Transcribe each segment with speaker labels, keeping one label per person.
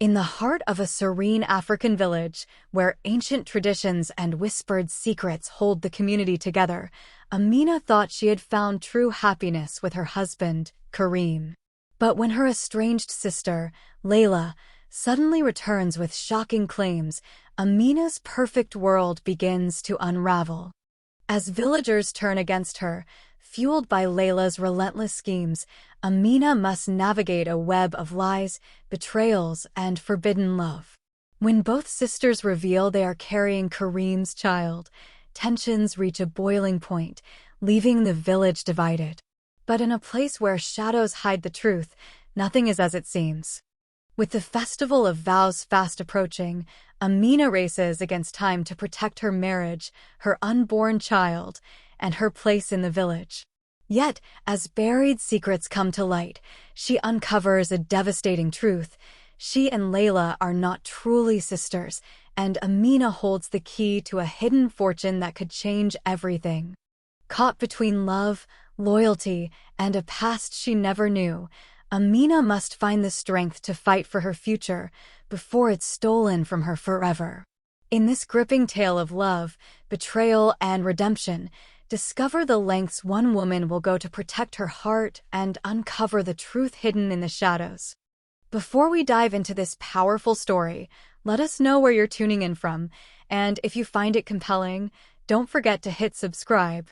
Speaker 1: In the heart of a serene African village, where ancient traditions and whispered secrets hold the community together, Amina thought she had found true happiness with her husband, Kareem. But when her estranged sister, Laila, suddenly returns with shocking claims, Amina's perfect world begins to unravel. As villagers turn against her, fueled by Laila's relentless schemes, Amina must navigate a web of lies, betrayals, and forbidden love. When both sisters reveal they are carrying Kareem's child, tensions reach a boiling point, leaving the village divided. But in a place where shadows hide the truth, nothing is as it seems. With the Festival of Vows fast approaching, Amina races against time to protect her marriage, her unborn child, and her place in the village. Yet, as buried secrets come to light, she uncovers a devastating truth. She and Laila are not truly sisters, and Amina holds the key to a hidden fortune that could change everything. Caught between love, loyalty, and a past she never knew, Amina must find the strength to fight for her future before it's stolen from her forever. In this gripping tale of love, betrayal, and redemption, discover the lengths one woman will go to protect her heart and uncover the truth hidden in the shadows. Before we dive into this powerful story, let us know where you're tuning in from, and if you find it compelling, don't forget to hit subscribe.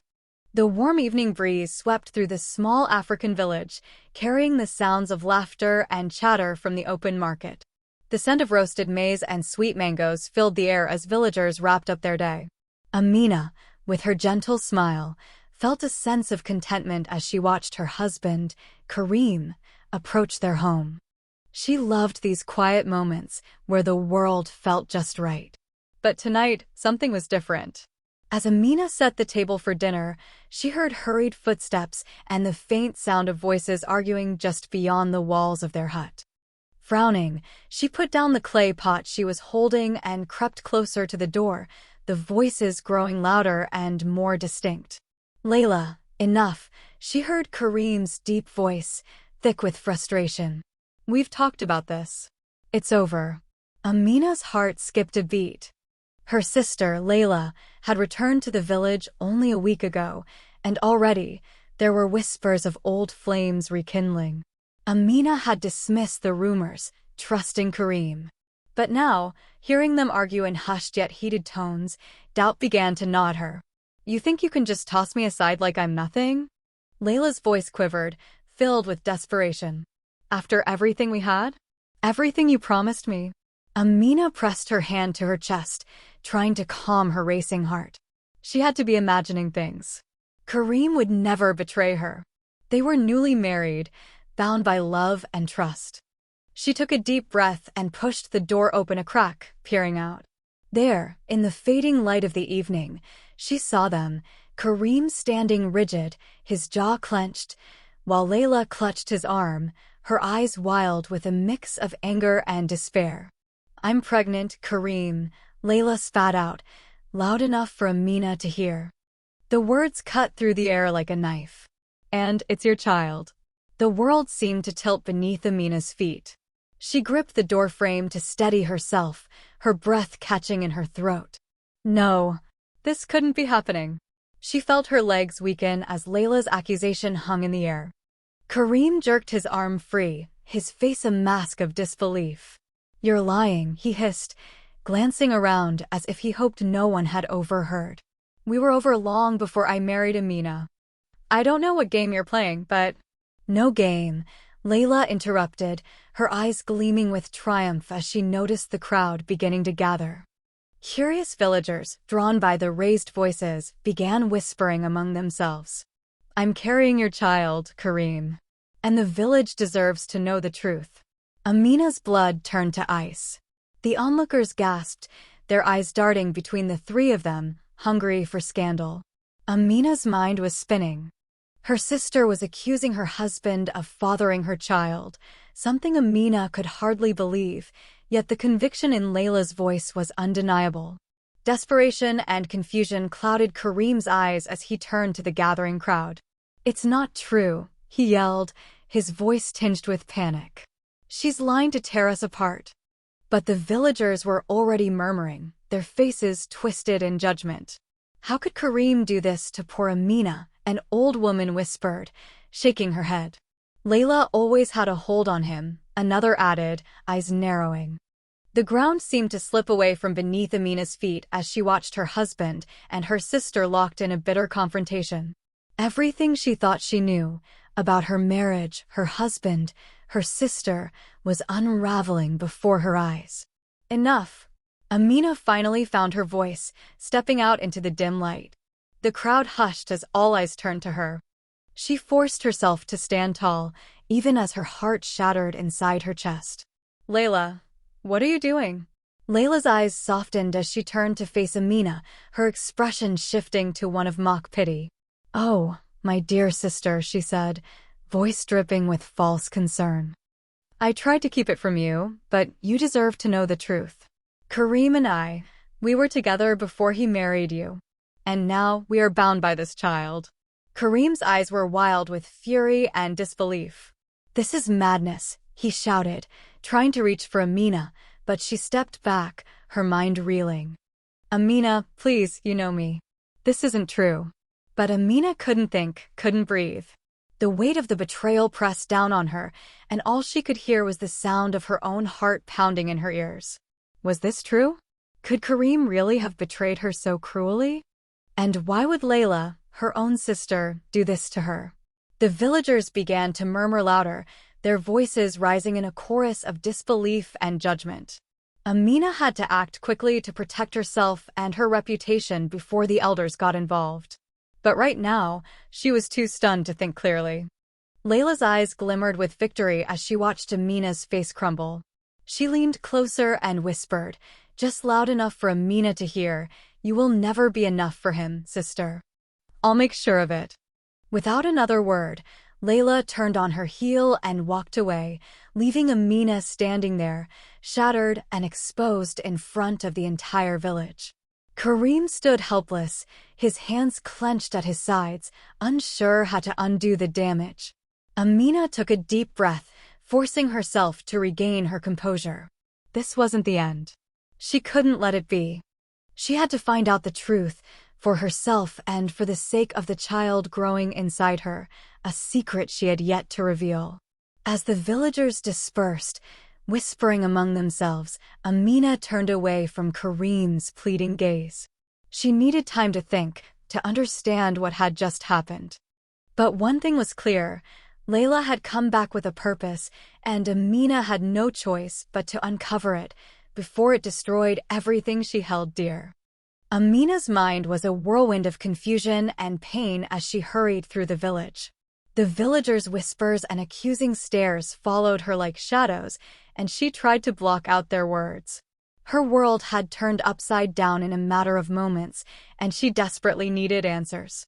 Speaker 1: The warm evening breeze swept through this small African village, carrying the sounds of laughter and chatter from the open market. The scent of roasted maize and sweet mangoes filled the air as villagers wrapped up their day. Amina, with her gentle smile, felt a sense of contentment as she watched her husband, Kareem, approach their home. She loved these quiet moments where the world felt just right. But tonight, something was different. As Amina set the table for dinner, she heard hurried footsteps and the faint sound of voices arguing just beyond the walls of their hut. Frowning, she put down the clay pot she was holding and crept closer to the door, the voices growing louder and more distinct. "Laila, enough," she heard Kareem's deep voice, thick with frustration. "We've talked about this. It's over." Amina's heart skipped a beat. Her sister, Laila, had returned to the village only a week ago, and already there were whispers of old flames rekindling. Amina had dismissed the rumors, trusting Kareem. But now, hearing them argue in hushed yet heated tones, doubt began to gnaw at her. "You think you can just toss me aside like I'm nothing?" Layla's voice quivered, filled with desperation. "After everything we had? Everything you promised me?" Amina pressed her hand to her chest, trying to calm her racing heart. She had to be imagining things. Kareem would never betray her. They were newly married, bound by love and trust. She took a deep breath and pushed the door open a crack, peering out. There, in the fading light of the evening, she saw them, Kareem standing rigid, his jaw clenched, while Laila clutched his arm, her eyes wild with a mix of anger and despair. "I'm pregnant, Kareem," Laila spat out, loud enough for Amina to hear. The words cut through the air like a knife. "And it's your child." The world seemed to tilt beneath Amina's feet. She gripped the doorframe to steady herself, her breath catching in her throat. No, this couldn't be happening. She felt her legs weaken as Laila's accusation hung in the air. Kareem jerked his arm free, his face a mask of disbelief. "You're lying," he hissed, glancing around as if he hoped no one had overheard. "We were over long before I married Amina. I don't know what game you're playing, but—" "No game," Laila interrupted, her eyes gleaming with triumph as she noticed the crowd beginning to gather. Curious villagers, drawn by the raised voices, began whispering among themselves. "I'm carrying your child, Kareem. And the village deserves to know the truth." Amina's blood turned to ice. The onlookers gasped, their eyes darting between the three of them, hungry for scandal. Amina's mind was spinning. Her sister was accusing her husband of fathering her child, something Amina could hardly believe, yet the conviction in Laila's voice was undeniable. Desperation and confusion clouded Kareem's eyes as he turned to the gathering crowd. "It's not true," he yelled, his voice tinged with panic. "She's lying to tear us apart." But the villagers were already murmuring, their faces twisted in judgment. How could Kareem do this to poor Amina? An old woman whispered, shaking her head. Laila always had a hold on him, another added, eyes narrowing. The ground seemed to slip away from beneath Amina's feet as she watched her husband and her sister locked in a bitter confrontation. Everything she thought she knew about her marriage, her husband, her sister, was unraveling before her eyes. Enough! Amina finally found her voice, stepping out into the dim light. The crowd hushed as all eyes turned to her. She forced herself to stand tall, even as her heart shattered inside her chest. Laila, what are you doing? Layla's eyes softened as she turned to face Amina, her expression shifting to one of mock pity. Oh, my dear sister, she said, voice dripping with false concern. I tried to keep it from you, but you deserve to know the truth. Kareem and we were together before he married you. And now we are bound by this child. Kareem's eyes were wild with fury and disbelief. This is madness, he shouted, trying to reach for Amina, but she stepped back, her mind reeling. Amina, please, you know me. This isn't true. But Amina couldn't breathe. The weight of the betrayal pressed down on her, and all she could hear was the sound of her own heart pounding in her ears. Was this true? Could Kareem really have betrayed her so cruelly? And why would Laila, her own sister, do this to her? The villagers began to murmur louder, their voices rising in a chorus of disbelief and judgment. Amina had to act quickly to protect herself and her reputation before the elders got involved. But right now, she was too stunned to think clearly. Layla's eyes glimmered with victory as she watched Amina's face crumble. She leaned closer and whispered, just loud enough for Amina to hear, "You will never be enough for him, sister. I'll make sure of it." Without another word, Laila turned on her heel and walked away, leaving Amina standing there, shattered and exposed in front of the entire village. Kareem stood helpless, his hands clenched at his sides, unsure how to undo the damage. Amina took a deep breath, forcing herself to regain her composure. This wasn't the end. She couldn't let it be. She had to find out the truth, for herself and for the sake of the child growing inside her, a secret she had yet to reveal. As the villagers dispersed, whispering among themselves, Amina turned away from Kareem's pleading gaze. She needed time to think, to understand what had just happened. But one thing was clear, Laila had come back with a purpose, and Amina had no choice but to uncover it, before it destroyed everything she held dear. Amina's mind was a whirlwind of confusion and pain as she hurried through the village. The villagers' whispers and accusing stares followed her like shadows, and she tried to block out their words. Her world had turned upside down in a matter of moments, and she desperately needed answers.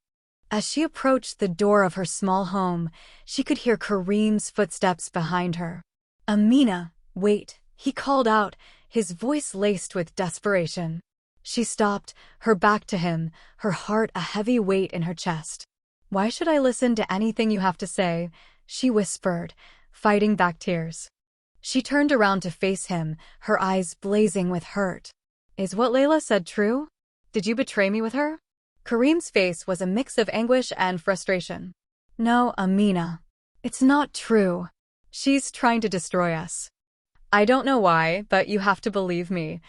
Speaker 1: As she approached the door of her small home, she could hear Kareem's footsteps behind her. "Amina, wait," he called out, his voice laced with desperation. She stopped, her back to him, her heart a heavy weight in her chest. "Why should I listen to anything you have to say?" she whispered, fighting back tears. She turned around to face him, her eyes blazing with hurt. "Is what Laila said true? Did you betray me with her?" Kareem's face was a mix of anguish and frustration. "No, Amina. It's not true. She's trying to destroy us. I don't know why, but you have to believe me."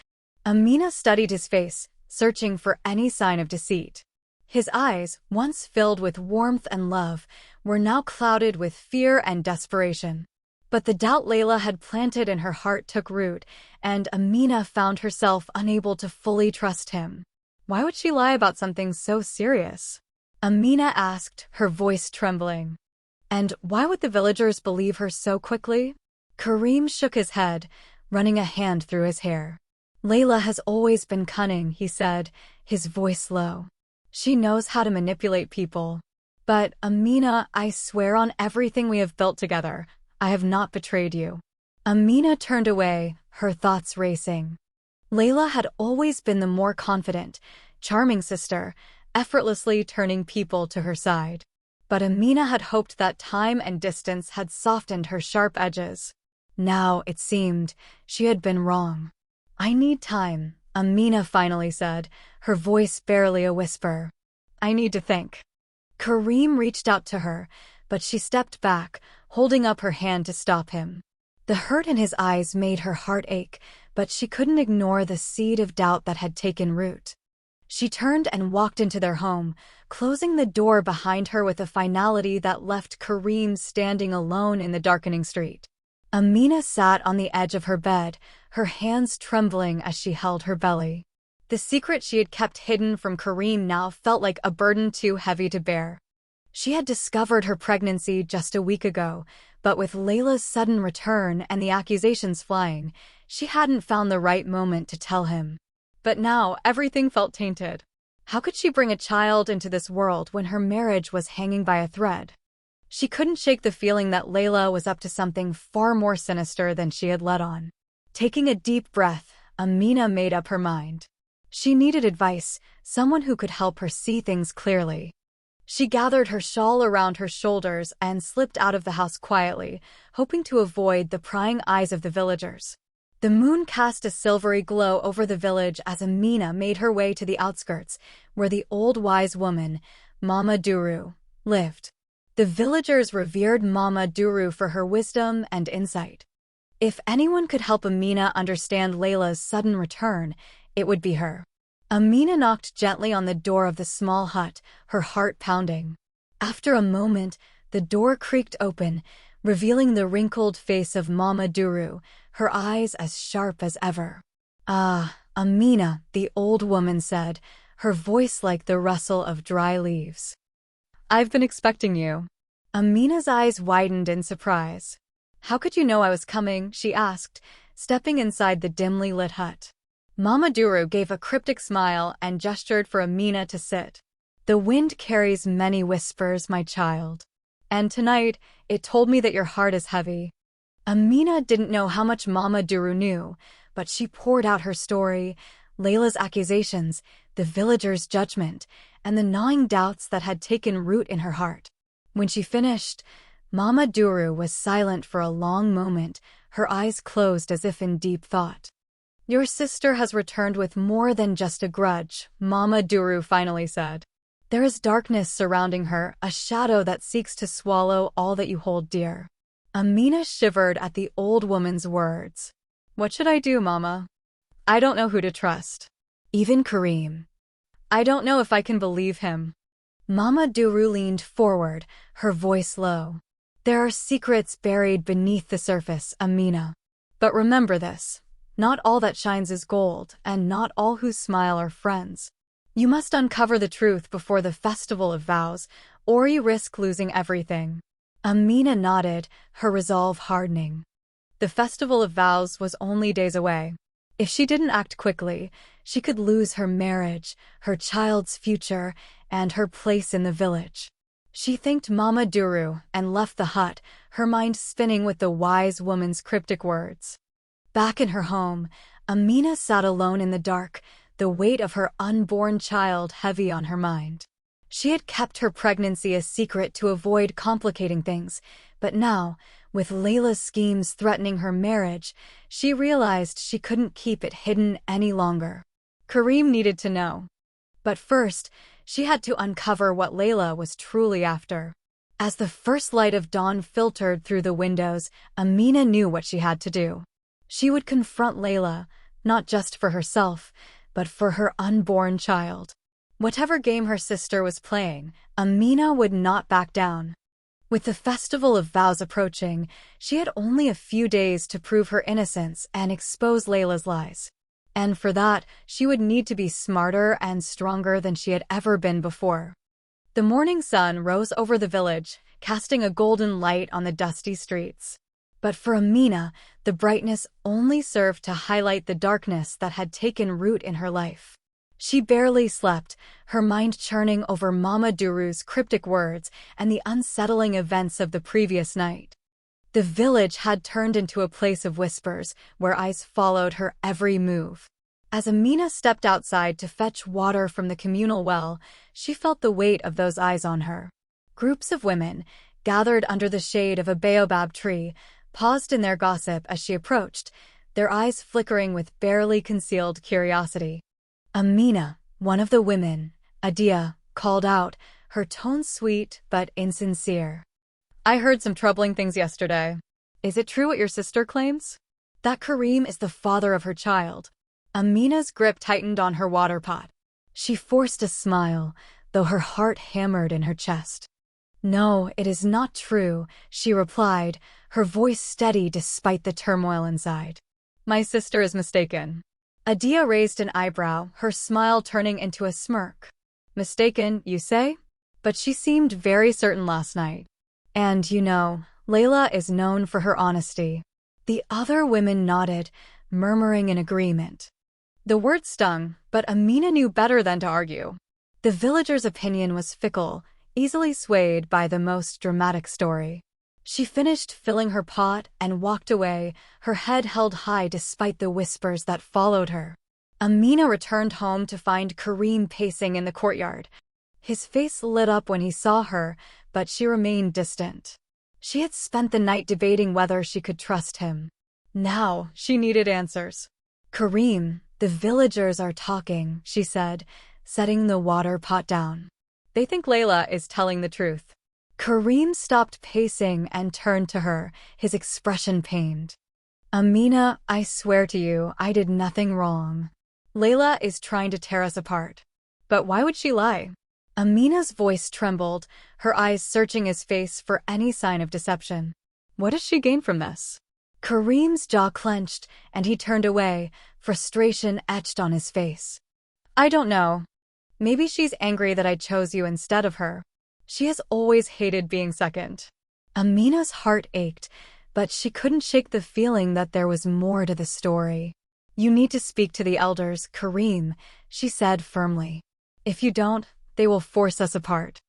Speaker 1: Amina studied his face, searching for any sign of deceit. His eyes, once filled with warmth and love, were now clouded with fear and desperation. But the doubt Laila had planted in her heart took root, and Amina found herself unable to fully trust him. Why would she lie about something so serious? Amina asked, her voice trembling. And why would the villagers believe her so quickly? Kareem shook his head, running a hand through his hair. "Laila has always been cunning," he said, his voice low. "She knows how to manipulate people. But, Amina, I swear on everything we have built together, I have not betrayed you." Amina turned away, her thoughts racing. Laila had always been the more confident, charming sister, effortlessly turning people to her side. But Amina had hoped that time and distance had softened her sharp edges. Now, it seemed, she had been wrong. "I need time," Amina finally said, her voice barely a whisper. "I need to think." Kareem reached out to her, but she stepped back, holding up her hand to stop him. The hurt in his eyes made her heart ache, but she couldn't ignore the seed of doubt that had taken root. She turned and walked into their home, closing the door behind her with a finality that left Kareem standing alone in the darkening street. Amina sat on the edge of her bed, her hands trembling as she held her belly. The secret she had kept hidden from Kareem now felt like a burden too heavy to bear. She had discovered her pregnancy just a week ago, but with Laila's sudden return and the accusations flying, she hadn't found the right moment to tell him. But now everything felt tainted. How could she bring a child into this world when her marriage was hanging by a thread? She couldn't shake the feeling that Laila was up to something far more sinister than she had let on. Taking a deep breath, Amina made up her mind. She needed advice, someone who could help her see things clearly. She gathered her shawl around her shoulders and slipped out of the house quietly, hoping to avoid the prying eyes of the villagers. The moon cast a silvery glow over the village as Amina made her way to the outskirts, where the old wise woman, Mama Duru, lived. The villagers revered Mama Duru for her wisdom and insight. If anyone could help Amina understand Laila's sudden return, it would be her. Amina knocked gently on the door of the small hut, her heart pounding. After a moment, the door creaked open, revealing the wrinkled face of Mama Duru, her eyes as sharp as ever. "Ah, Amina," the old woman said, her voice like the rustle of dry leaves. "I've been expecting you." Amina's eyes widened in surprise. "How could you know I was coming?" she asked, stepping inside the dimly lit hut. Mama Duru gave a cryptic smile and gestured for Amina to sit. "The wind carries many whispers, my child. And tonight, it told me that your heart is heavy." Amina didn't know how much Mama Duru knew, but she poured out her story, Laila's accusations, the villagers' judgment, and the gnawing doubts that had taken root in her heart. When she finished, Mama Duru was silent for a long moment, her eyes closed as if in deep thought. "Your sister has returned with more than just a grudge," Mama Duru finally said. "There is darkness surrounding her, a shadow that seeks to swallow all that you hold dear." Amina shivered at the old woman's words. "What should I do, Mama? I don't know who to trust. Even Kareem. I don't know if I can believe him." Mama Duru leaned forward, her voice low. "There are secrets buried beneath the surface, Amina. But remember this. Not all that shines is gold, and not all who smile are friends. You must uncover the truth before the Festival of Vows, or you risk losing everything." Amina nodded, her resolve hardening. The Festival of Vows was only days away. If she didn't act quickly, she could lose her marriage, her child's future, and her place in the village. She thanked Mama Duru and left the hut, her mind spinning with the wise woman's cryptic words. Back in her home, Amina sat alone in the dark, the weight of her unborn child heavy on her mind. She had kept her pregnancy a secret to avoid complicating things, but now, with Laila's schemes threatening her marriage, she realized she couldn't keep it hidden any longer. Kareem needed to know. But first, she had to uncover what Laila was truly after. As the first light of dawn filtered through the windows, Amina knew what she had to do. She would confront Laila, not just for herself, but for her unborn child. Whatever game her sister was playing, Amina would not back down. With the Festival of Vows approaching, she had only a few days to prove her innocence and expose Laila's lies. And for that, she would need to be smarter and stronger than she had ever been before. The morning sun rose over the village, casting a golden light on the dusty streets. But for Amina, the brightness only served to highlight the darkness that had taken root in her life. She barely slept, her mind churning over Mama Duru's cryptic words and the unsettling events of the previous night. The village had turned into a place of whispers, where eyes followed her every move. As Amina stepped outside to fetch water from the communal well, she felt the weight of those eyes on her. Groups of women, gathered under the shade of a baobab tree, paused in their gossip as she approached, their eyes flickering with barely concealed curiosity. Amina, one of the women, Adia, called out, her tone sweet but insincere. I heard some troubling things yesterday. Is it true what your sister claims? That Kareem is the father of her child. Amina's grip tightened on her water pot. She forced a smile, though her heart hammered in her chest. No, it is not true, she replied, her voice steady despite the turmoil inside. My sister is mistaken. Adia raised an eyebrow, her smile turning into a smirk. Mistaken, you say? But she seemed very certain last night. And, Laila is known for her honesty. The other women nodded, murmuring in agreement. The word stung, but Amina knew better than to argue. The villagers' opinion was fickle, easily swayed by the most dramatic story. She finished filling her pot and walked away, her head held high despite the whispers that followed her. Amina returned home to find Kareem pacing in the courtyard. His face lit up when he saw her, but she remained distant. She had spent the night debating whether she could trust him. Now, she needed answers. Kareem, the villagers are talking, she said, setting the water pot down. They think Laila is telling the truth. Kareem stopped pacing and turned to her, his expression pained. Amina, I swear to you, I did nothing wrong. Laila is trying to tear us apart. But why would she lie? Amina's voice trembled, her eyes searching his face for any sign of deception. What does she gain from this? Kareem's jaw clenched, and he turned away, frustration etched on his face. I don't know. Maybe she's angry that I chose you instead of her. She has always hated being second. Amina's heart ached, but she couldn't shake the feeling that there was more to the story. You need to speak to the elders, Kareem, she said firmly. If you don't, they will force us apart.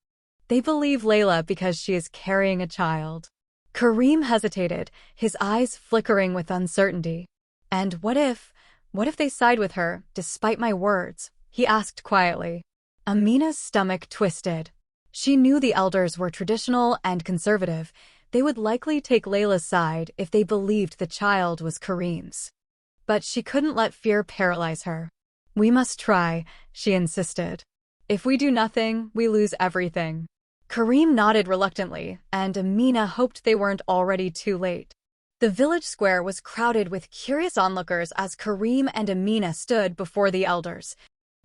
Speaker 1: They believe Laila because she is carrying a child. Kareem hesitated, his eyes flickering with uncertainty. And what if they side with her, despite my words? He asked quietly. Amina's stomach twisted. She knew the elders were traditional and conservative. They would likely take Laila's side if they believed the child was Kareem's. But she couldn't let fear paralyze her. We must try, she insisted. If we do nothing, we lose everything. Kareem nodded reluctantly, and Amina hoped they weren't already too late. The village square was crowded with curious onlookers as Kareem and Amina stood before the elders.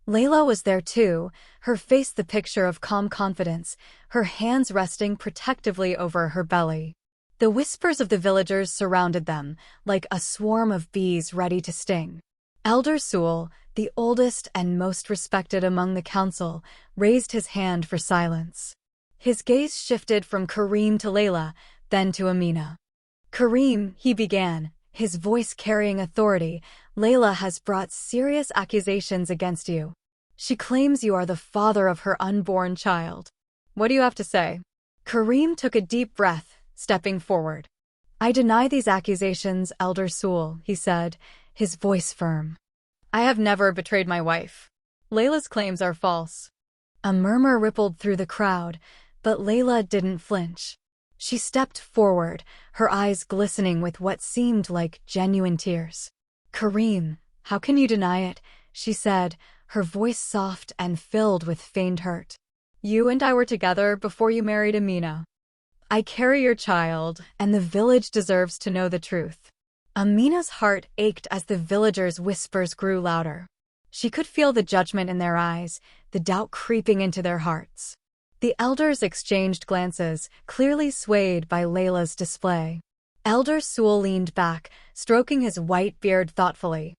Speaker 1: Laila was there too, her face the picture of calm confidence, her hands resting protectively over her belly. The whispers of the villagers surrounded them, like a swarm of bees ready to sting. Elder Sewell, the oldest and most respected among the council, raised his hand for silence. His gaze shifted from Kareem to Laila, then to Amina. Kareem, he began, his voice carrying authority, Laila has brought serious accusations against you. She claims you are the father of her unborn child. What do you have to say? Kareem took a deep breath, stepping forward. I deny these accusations, Elder Sewell, he said, his voice firm. I have never betrayed my wife. Laila's claims are false. A murmur rippled through the crowd, but Laila didn't flinch. She stepped forward, her eyes glistening with what seemed like genuine tears. Kareem, how can you deny it? She said, her voice soft and filled with feigned hurt. You and I were together before you married Amina. I carry your child, and the village deserves to know the truth. Amina's heart ached as the villagers' whispers grew louder. She could feel the judgment in their eyes, the doubt creeping into their hearts. The elders exchanged glances, clearly swayed by Laila's display. Elder Sewell leaned back, stroking his white beard thoughtfully.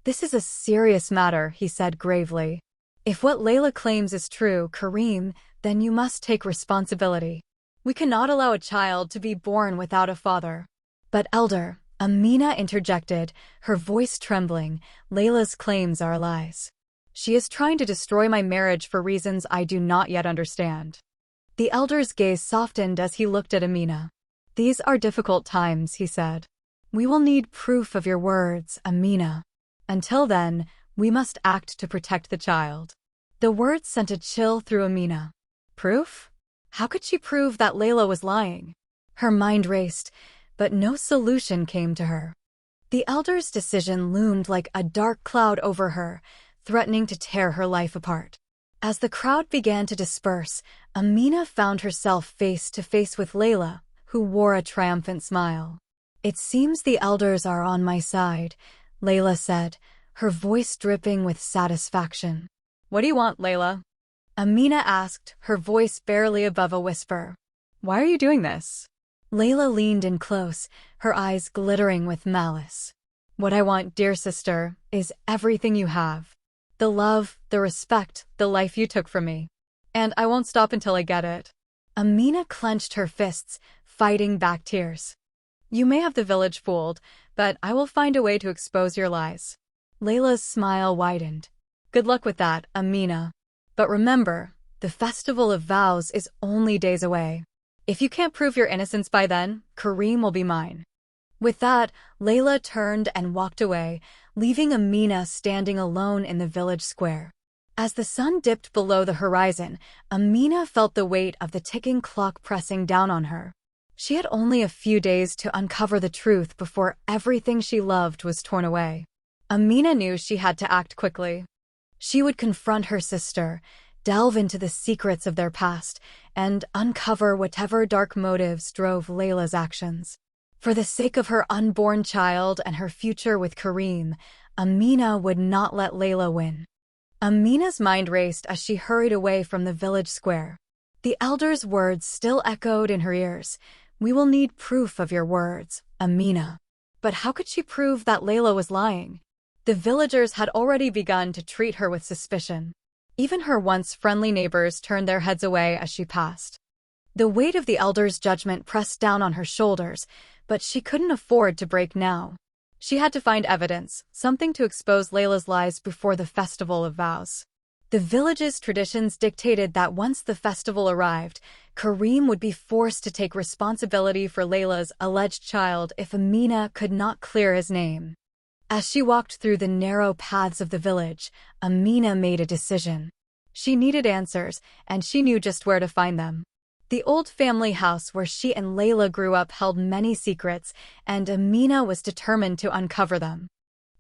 Speaker 1: This is a serious matter, he said gravely. If what Laila claims is true, Kareem, then you must take responsibility. We cannot allow a child to be born without a father. But Elder, Amina interjected, her voice trembling, Laila's claims are lies. She is trying to destroy my marriage for reasons I do not yet understand. The elder's gaze softened as he looked at Amina. These are difficult times, he said. We will need proof of your words, Amina. Until then, we must act to protect the child. The words sent a chill through Amina. Proof? How could she prove that Laila was lying? Her mind raced. but no solution came to her. The elders' decision loomed like a dark cloud over her, threatening to tear her life apart. As the crowd began to disperse, Amina found herself face to face with Laila, who wore a triumphant smile. "It seems the elders are on my side," Laila said, her voice dripping with satisfaction. "What do you want, Laila?" Amina asked, her voice barely above a whisper. "Why are you doing this?" Laila leaned in close, her eyes glittering with malice. "What I want, dear sister, is everything you have. The love, the respect, the life you took from me. And I won't stop until I get it." Amina clenched her fists, fighting back tears. "You may have the village fooled, but I will find a way to expose your lies." Laila's smile widened. "Good luck with that, Amina. But remember, the Festival of Vows is only days away. If you can't prove your innocence by then, Kareem will be mine." With that, Laila turned and walked away, leaving Amina standing alone in the village square. As the sun dipped below the horizon, Amina felt the weight of the ticking clock pressing down on her. She had only a few days to uncover the truth before everything she loved was torn away. Amina knew she had to act quickly. She would confront her sister, delve into the secrets of their past, and uncover whatever dark motives drove Laila's actions. For the sake of her unborn child and her future with Kareem, Amina would not let Laila win. Amina's mind raced as she hurried away from the village square. The elder's words still echoed in her ears. "We will need proof of your words, Amina." But how could she prove that Laila was lying? The villagers had already begun to treat her with suspicion. Even her once friendly neighbors turned their heads away as she passed. The weight of the elder's judgment pressed down on her shoulders, but she couldn't afford to break now. She had to find evidence, something to expose Laila's lies before the Festival of Vows. The village's traditions dictated that once the festival arrived, Kareem would be forced to take responsibility for Laila's alleged child if Amina could not clear his name. As she walked through the narrow paths of the village, Amina made a decision. She needed answers, and she knew just where to find them. The old family house where she and Laila grew up held many secrets, and Amina was determined to uncover them.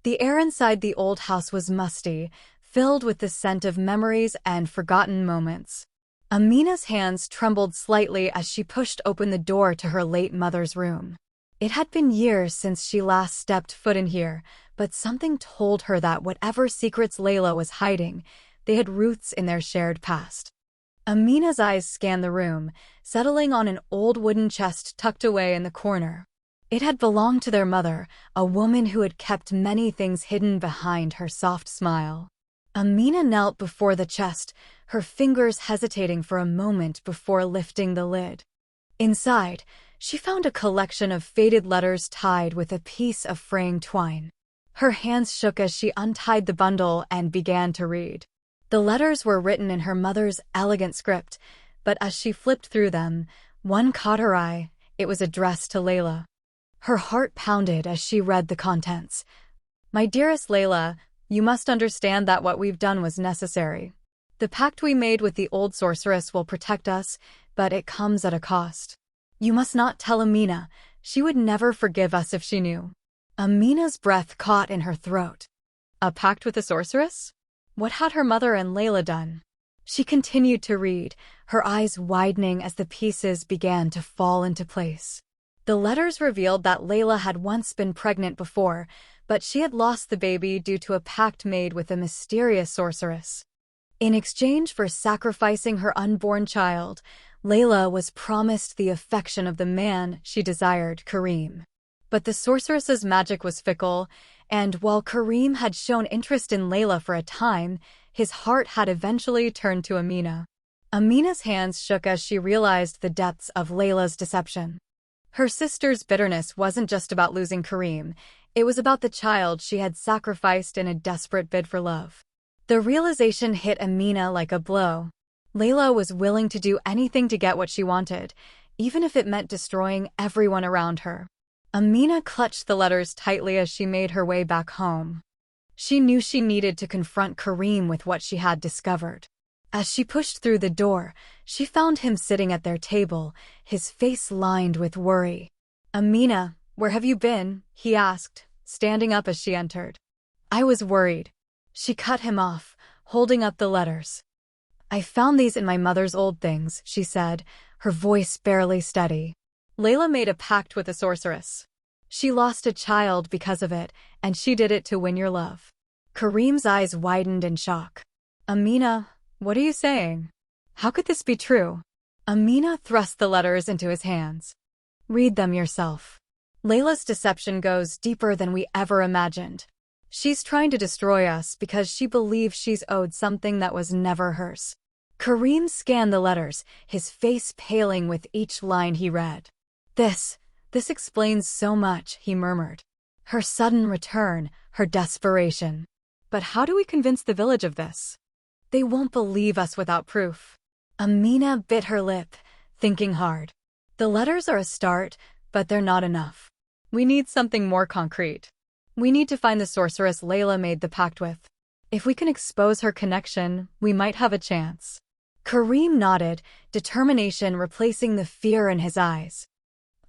Speaker 1: The air inside the old house was musty, filled with the scent of memories and forgotten moments. Amina's hands trembled slightly as she pushed open the door to her late mother's room. It had been years since she last stepped foot in here, but something told her that whatever secrets Laila was hiding, they had roots in their shared past. Amina's eyes scanned the room, settling on an old wooden chest tucked away in the corner. It had belonged to their mother, a woman who had kept many things hidden behind her soft smile. Amina knelt before the chest, her fingers hesitating for a moment before lifting the lid. Inside, she found a collection of faded letters tied with a piece of fraying twine. Her hands shook as she untied the bundle and began to read. The letters were written in her mother's elegant script, but as she flipped through them, one caught her eye. It was addressed to Laila. Her heart pounded as she read the contents. "My dearest Laila, you must understand that what we've done was necessary. The pact we made with the old sorceress will protect us, but it comes at a cost. You must not tell Amina. She would never forgive us if she knew." Amina's breath caught in her throat. A pact with the sorceress? What had her mother and Laila done? She continued to read, her eyes widening as the pieces began to fall into place. The letters revealed that Laila had once been pregnant before, but she had lost the baby due to a pact made with a mysterious sorceress. In exchange for sacrificing her unborn child, Laila was promised the affection of the man she desired, Kareem. But the sorceress's magic was fickle, and while Kareem had shown interest in Laila for a time, his heart had eventually turned to Amina. Amina's hands shook as she realized the depths of Laila's deception. Her sister's bitterness wasn't just about losing Kareem, it was about the child she had sacrificed in a desperate bid for love. The realization hit Amina like a blow. Laila was willing to do anything to get what she wanted, even if it meant destroying everyone around her. Amina clutched the letters tightly as she made her way back home. She knew she needed to confront Kareem with what she had discovered. As she pushed through the door, she found him sitting at their table, his face lined with worry. Amina, where have you been? He asked, standing up as she entered. I was worried. She cut him off, holding up the letters. I found these in my mother's old things, she said, her voice barely steady. Laila made a pact with a sorceress. She lost a child because of it, and she did it to win your love. Kareem's eyes widened in shock. Amina, what are you saying? How could this be true? Amina thrust the letters into his hands. Read them yourself. Laila's deception goes deeper than we ever imagined. She's trying to destroy us because she believes she's owed something that was never hers. Kareem scanned the letters, his face paling with each line he read. This explains so much, he murmured. Her sudden return, her desperation. But how do we convince the village of this? They won't believe us without proof. Amina bit her lip, thinking hard. The letters are a start, but they're not enough. We need something more concrete. We need to find the sorceress Laila made the pact with. If we can expose her connection, we might have a chance. Kareem nodded, determination replacing the fear in his eyes.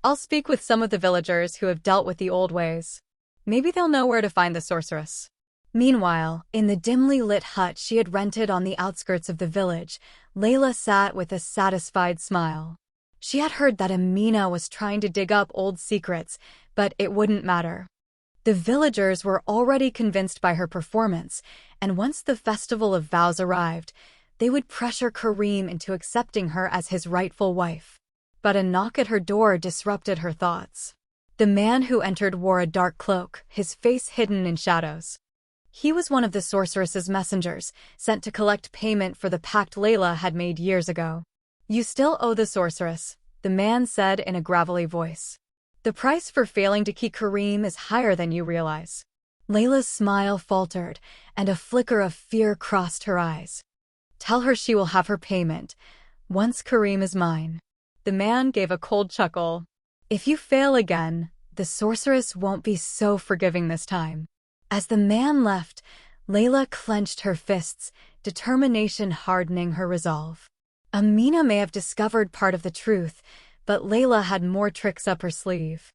Speaker 1: I'll speak with some of the villagers who have dealt with the old ways. Maybe they'll know where to find the sorceress. Meanwhile, in the dimly lit hut she had rented on the outskirts of the village, Laila sat with a satisfied smile. She had heard that Amina was trying to dig up old secrets, but it wouldn't matter. The villagers were already convinced by her performance, and once the Festival of Vows arrived, they would pressure Kareem into accepting her as his rightful wife. But a knock at her door disrupted her thoughts. The man who entered wore a dark cloak, his face hidden in shadows. He was one of the sorceress's messengers, sent to collect payment for the pact Laila had made years ago. You still owe the sorceress, the man said in a gravelly voice. The price for failing to keep Kareem is higher than you realize. Laila's smile faltered, and a flicker of fear crossed her eyes. Tell her she will have her payment, once Kareem is mine. The man gave a cold chuckle. If you fail again, the sorceress won't be so forgiving this time. As the man left, Laila clenched her fists, determination hardening her resolve. Amina may have discovered part of the truth, but Laila had more tricks up her sleeve.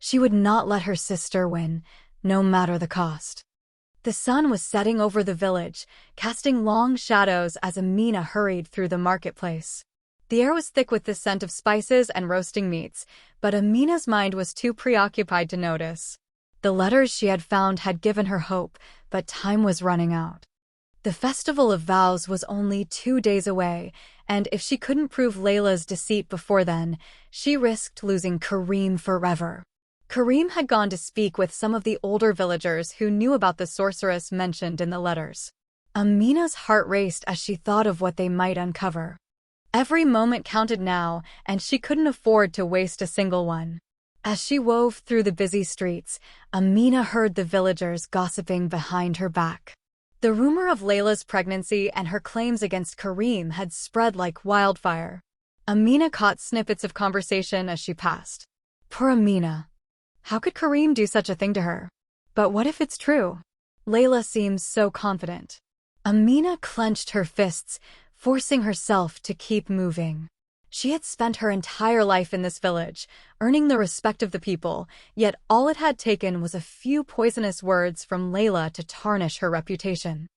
Speaker 1: She would not let her sister win, no matter the cost. The sun was setting over the village, casting long shadows as Amina hurried through the marketplace. The air was thick with the scent of spices and roasting meats, but Amina's mind was too preoccupied to notice. The letters she had found had given her hope, but time was running out. The Festival of Vows was only 2 days away, and if she couldn't prove Laila's deceit before then, she risked losing Kareem forever. Kareem had gone to speak with some of the older villagers who knew about the sorceress mentioned in the letters. Amina's heart raced as she thought of what they might uncover. Every moment counted now, and she couldn't afford to waste a single one. As she wove through the busy streets, Amina heard the villagers gossiping behind her back. The rumor of Laila's pregnancy and her claims against Kareem had spread like wildfire. Amina caught snippets of conversation as she passed. Poor Amina. How could Kareem do such a thing to her? But what if it's true? Laila seems so confident. Amina clenched her fists, forcing herself to keep moving. She had spent her entire life in this village, earning the respect of the people, yet all it had taken was a few poisonous words from Laila to tarnish her reputation.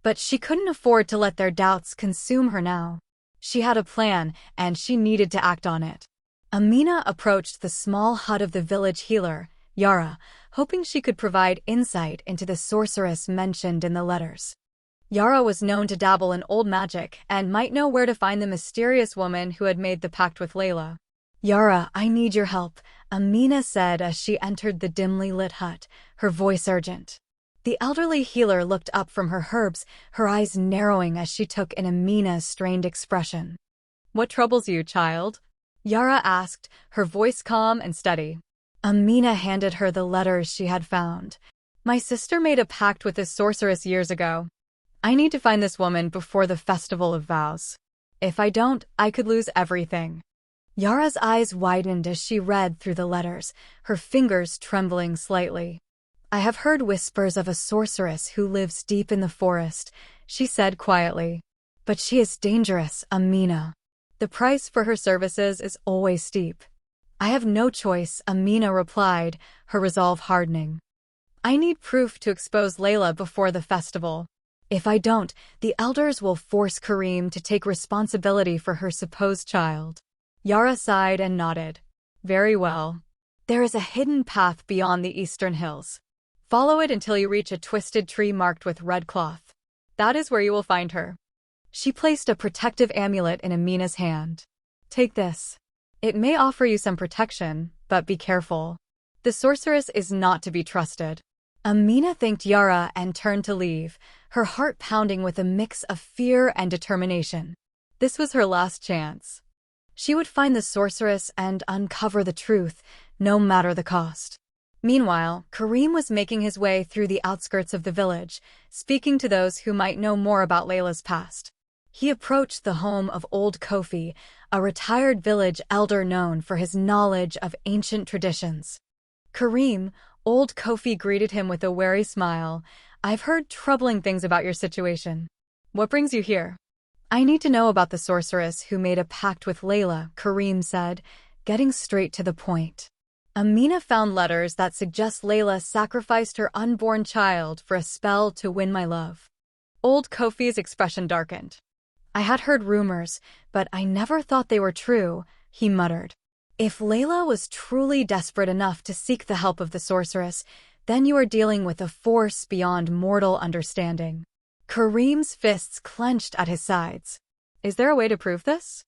Speaker 1: But she couldn't afford to let their doubts consume her now. She had a plan, and she needed to act on it. Amina approached the small hut of the village healer, Yara, hoping she could provide insight into the sorceress mentioned in the letters. Yara was known to dabble in old magic and might know where to find the mysterious woman who had made the pact with Laila. Yara, I need your help, Amina said as she entered the dimly lit hut, her voice urgent. The elderly healer looked up from her herbs, her eyes narrowing as she took in Amina's strained expression. What troubles you, child? Yara asked, her voice calm and steady. Amina handed her the letters she had found. My sister made a pact with this sorceress years ago. I need to find this woman before the Festival of Vows. If I don't, I could lose everything. Yara's eyes widened as she read through the letters, her fingers trembling slightly. I have heard whispers of a sorceress who lives deep in the forest, she said quietly. But she is dangerous, Amina. The price for her services is always steep. I have no choice, Amina replied, her resolve hardening. I need proof to expose Laila before the festival. If I don't, the elders will force Kareem to take responsibility for her supposed child. Yara sighed and nodded. Very well. There is a hidden path beyond the eastern hills. Follow it until you reach a twisted tree marked with red cloth. That is where you will find her. She placed a protective amulet in Amina's hand. Take this. It may offer you some protection, but be careful. The sorceress is not to be trusted. Amina thanked Yara and turned to leave, her heart pounding with a mix of fear and determination. This was her last chance. She would find the sorceress and uncover the truth, no matter the cost. Meanwhile, Kareem was making his way through the outskirts of the village, speaking to those who might know more about Laila's past. He approached the home of Old Kofi, a retired village elder known for his knowledge of ancient traditions. Kareem, Old Kofi greeted him with a wary smile. I've heard troubling things about your situation. What brings you here? I need to know about the sorceress who made a pact with Laila, Kareem said, getting straight to the point. Amina found letters that suggest Laila sacrificed her unborn child for a spell to win my love. Old Kofi's expression darkened. I had heard rumors, but I never thought they were true, he muttered. If Laila was truly desperate enough to seek the help of the sorceress, then you are dealing with a force beyond mortal understanding. Kareem's fists clenched at his sides. Is there a way to prove this?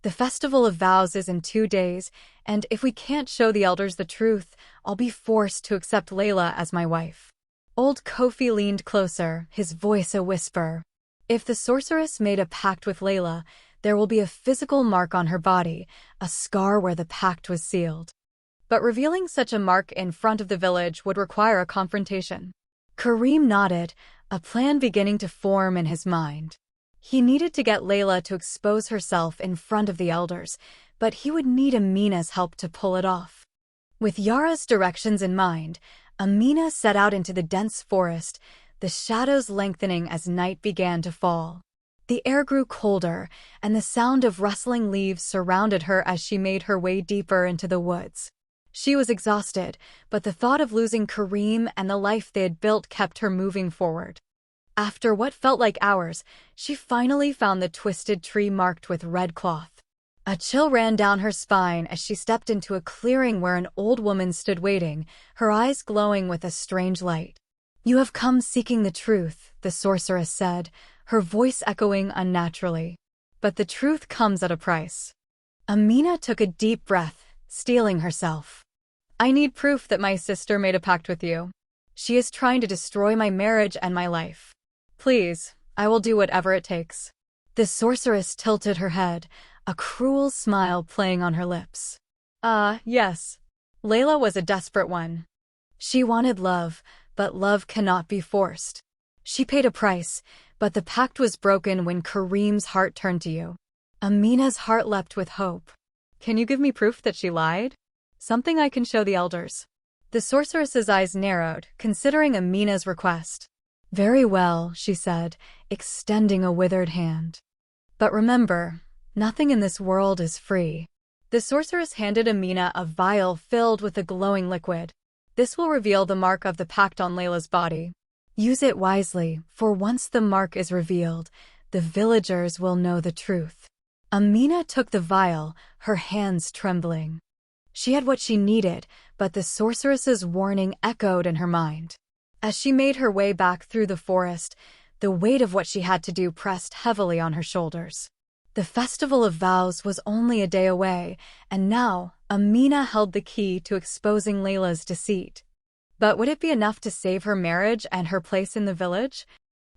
Speaker 1: The Festival of Vows is in 2 days, and if we can't show the elders the truth, I'll be forced to accept Laila as my wife. Old Kofi leaned closer, his voice a whisper. If the sorceress made a pact with Laila, there will be a physical mark on her body, a scar where the pact was sealed. But revealing such a mark in front of the village would require a confrontation. Kareem nodded, a plan beginning to form in his mind. He needed to get Laila to expose herself in front of the elders, but he would need Amina's help to pull it off. With Yara's directions in mind, Amina set out into the dense forest, the shadows lengthening as night began to fall. The air grew colder, and the sound of rustling leaves surrounded her as she made her way deeper into the woods. She was exhausted, but the thought of losing Kareem and the life they had built kept her moving forward. After what felt like hours, she finally found the twisted tree marked with red cloth. A chill ran down her spine as she stepped into a clearing where an old woman stood waiting, her eyes glowing with a strange light. You have come seeking the truth, the sorceress said, her voice echoing unnaturally. But the truth comes at a price. Amina took a deep breath, steeling herself. I need proof that my sister made a pact with you. She is trying to destroy my marriage and my life. Please, I will do whatever it takes. The sorceress tilted her head, a cruel smile playing on her lips. Yes. Laila was a desperate one. She wanted love, but love cannot be forced. She paid a price, but the pact was broken when Kareem's heart turned to you. Amina's heart leapt with hope. Can you give me proof that she lied? Something I can show the elders. The sorceress's eyes narrowed, considering Amina's request. Very well, she said, extending a withered hand. But remember, nothing in this world is free. The sorceress handed Amina a vial filled with a glowing liquid. This will reveal the mark of the pact on Laila's body. Use it wisely, for once the mark is revealed, the villagers will know the truth. Amina took the vial, her hands trembling. She had what she needed, but the sorceress's warning echoed in her mind. As she made her way back through the forest, the weight of what she had to do pressed heavily on her shoulders. The Festival of Vows was only a day away, and now Amina held the key to exposing Laila's deceit. But would it be enough to save her marriage and her place in the village?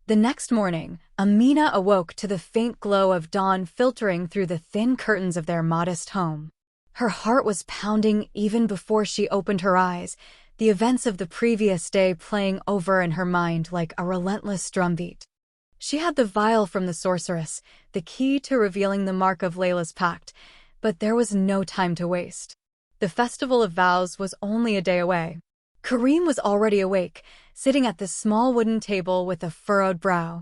Speaker 1: The next morning, Amina awoke to the faint glow of dawn filtering through the thin curtains of their modest home. Her heart was pounding even before she opened her eyes, the events of the previous day playing over in her mind like a relentless drumbeat. She had the vial from the sorceress, the key to revealing the mark of Laila's pact, but there was no time to waste. The Festival of Vows was only a day away. Kareem was already awake, sitting at the small wooden table with a furrowed brow.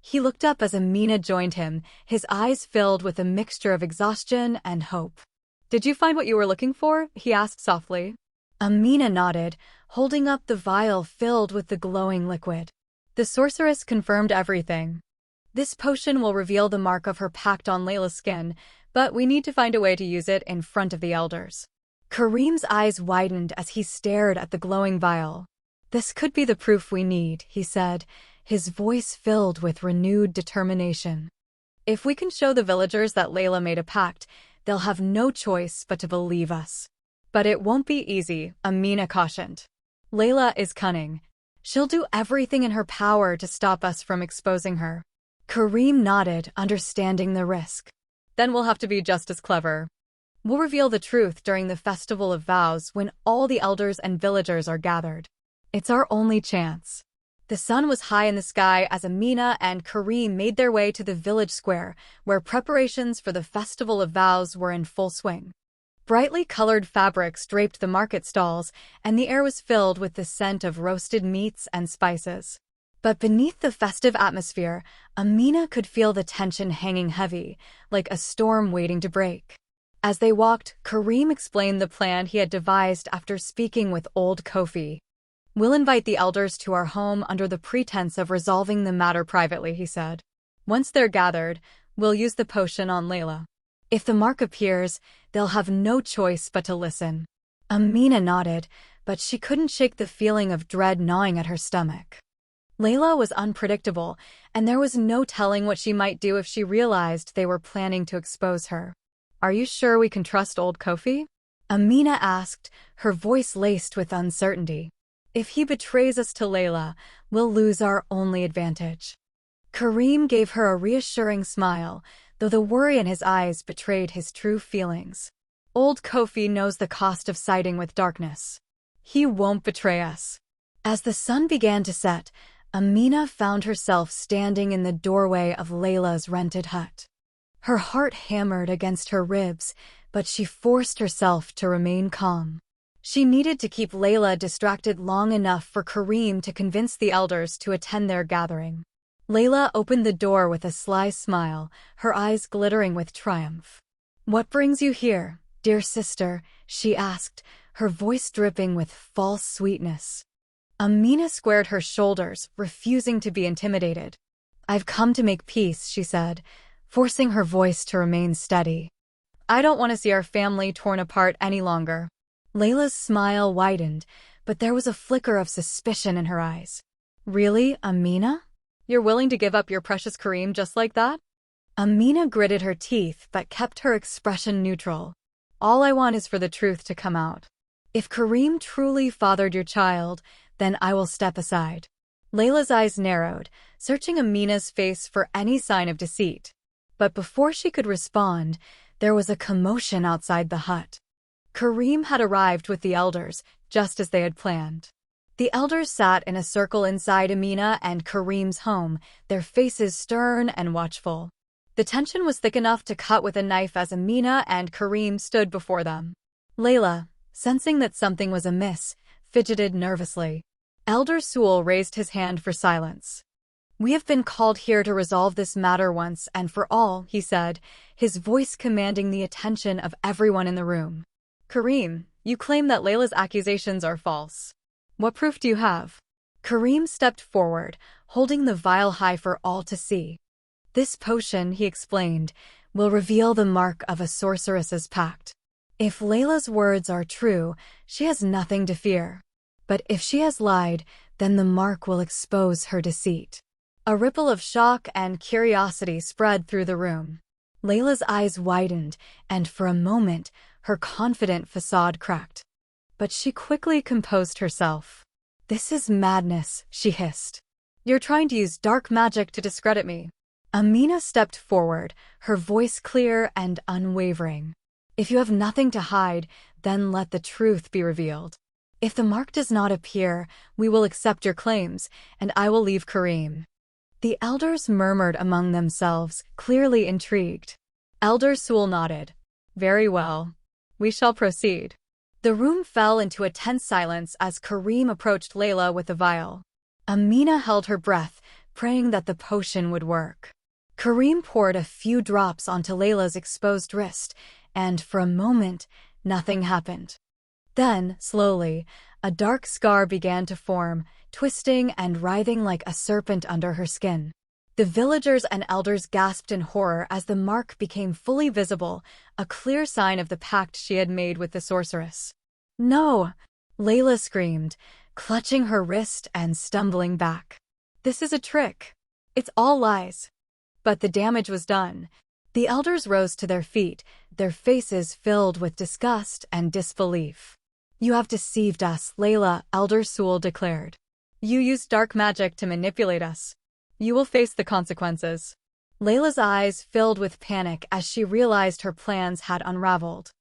Speaker 1: He looked up as Amina joined him, his eyes filled with a mixture of exhaustion and hope. Did you find what you were looking for? He asked softly. Amina nodded, holding up the vial filled with the glowing liquid. The sorceress confirmed everything. This potion will reveal the mark of her pact on Layla's skin, but we need to find a way to use it in front of the elders. Kareem's eyes widened as he stared at the glowing vial. This could be the proof we need, he said, his voice filled with renewed determination. If we can show the villagers that Layla made a pact, they'll have no choice but to believe us. But it won't be easy, Amina cautioned. Layla is cunning. She'll do everything in her power to stop us from exposing her. Kareem nodded, understanding the risk. Then we'll have to be just as clever. We'll reveal the truth during the Festival of Vows when all the elders and villagers are gathered. It's our only chance. The sun was high in the sky as Amina and Kareem made their way to the village square, where preparations for the Festival of Vows were in full swing. Brightly colored fabrics draped the market stalls, and the air was filled with the scent of roasted meats and spices. But beneath the festive atmosphere, Amina could feel the tension hanging heavy, like a storm waiting to break. As they walked, Kareem explained the plan he had devised after speaking with old Kofi. We'll invite the elders to our home under the pretense of resolving the matter privately, he said. Once they're gathered, we'll use the potion on Layla. If the mark appears, they'll have no choice but to listen. Amina nodded, but she couldn't shake the feeling of dread gnawing at her stomach. Layla was unpredictable, and there was no telling what she might do if she realized they were planning to expose her. Are you sure we can trust old Kofi? Amina asked, her voice laced with uncertainty. If he betrays us to Layla, we'll lose our only advantage. Kareem gave her a reassuring smile, though the worry in his eyes betrayed his true feelings. Old Kofi knows the cost of siding with darkness. He won't betray us. As the sun began to set, Amina found herself standing in the doorway of Layla's rented hut. Her heart hammered against her ribs, but she forced herself to remain calm. She needed to keep Layla distracted long enough for Kareem to convince the elders to attend their gathering. Layla opened the door with a sly smile, her eyes glittering with triumph. "What brings you here, dear sister?" she asked, her voice dripping with false sweetness. Amina squared her shoulders, refusing to be intimidated. "I've come to make peace," she said, forcing her voice to remain steady. "I don't want to see our family torn apart any longer." Layla's smile widened, but there was a flicker of suspicion in her eyes. "Really, Amina? You're willing to give up your precious Kareem just like that?" Amina gritted her teeth but kept her expression neutral. "All I want is for the truth to come out. If Kareem truly fathered your child, then I will step aside." Layla's eyes narrowed, searching Amina's face for any sign of deceit. But before she could respond, there was a commotion outside the hut. Kareem had arrived with the elders, just as they had planned. The elders sat in a circle inside Amina and Kareem's home, their faces stern and watchful. The tension was thick enough to cut with a knife as Amina and Kareem stood before them. Layla, sensing that something was amiss, fidgeted nervously. Elder Sewell raised his hand for silence. "We have been called here to resolve this matter once and for all," he said, his voice commanding the attention of everyone in the room. "Kareem, you claim that Layla's accusations are false. What proof do you have?" Kareem stepped forward, holding the vial high for all to see. "This potion," he explained, "will reveal the mark of a sorceress's pact. If Layla's words are true, she has nothing to fear. But if she has lied, then the mark will expose her deceit." A ripple of shock and curiosity spread through the room. Layla's eyes widened, and for a moment, her confident facade cracked. But she quickly composed herself. "This is madness," she hissed. "You're trying to use dark magic to discredit me." Amina stepped forward, her voice clear and unwavering. "If you have nothing to hide, then let the truth be revealed. If the mark does not appear, we will accept your claims, and I will leave Kareem." The elders murmured among themselves, clearly intrigued. Elder Sewell nodded. "Very well. We shall proceed." The room fell into a tense silence as Kareem approached Layla with the vial. Amina held her breath, praying that the potion would work. Kareem poured a few drops onto Layla's exposed wrist, and for a moment, nothing happened. Then, slowly, a dark scar began to form, twisting and writhing like a serpent under her skin. The villagers and elders gasped in horror as the mark became fully visible, a clear sign of the pact she had made with the sorceress. "No!" Laila screamed, clutching her wrist and stumbling back. "This is a trick. It's all lies." But the damage was done. The elders rose to their feet, their faces filled with disgust and disbelief. "You have deceived us," Laila, Elder Sewell declared. "You used dark magic to manipulate us. You will face the consequences." Layla's eyes filled with panic as she realized her plans had unraveled.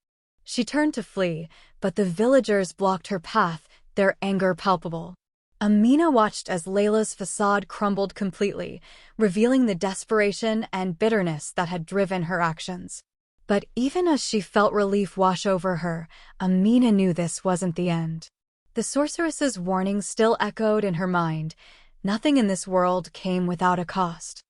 Speaker 1: She turned to flee, but the villagers blocked her path, their anger palpable. Amina watched as Layla's facade crumbled completely, revealing the desperation and bitterness that had driven her actions. But even as she felt relief wash over her, Amina knew this wasn't the end. The sorceress's warning still echoed in her mind. Nothing in this world came without a cost.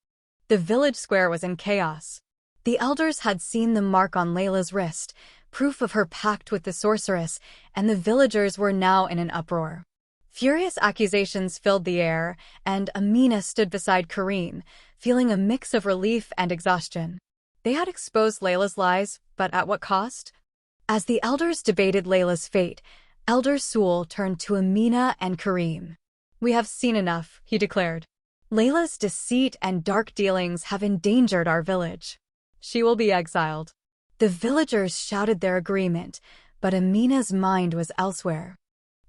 Speaker 1: The village square was in chaos. The elders had seen the mark on Layla's wrist, proof of her pact with the sorceress, and the villagers were now in an uproar. Furious accusations filled the air, and Amina stood beside Kareem, feeling a mix of relief and exhaustion. They had exposed Layla's lies, but at what cost? As the elders debated Layla's fate, Elder Sewell turned to Amina and Kareem. "We have seen enough," he declared. "Layla's deceit and dark dealings have endangered our village. She will be exiled." The villagers shouted their agreement, but Amina's mind was elsewhere.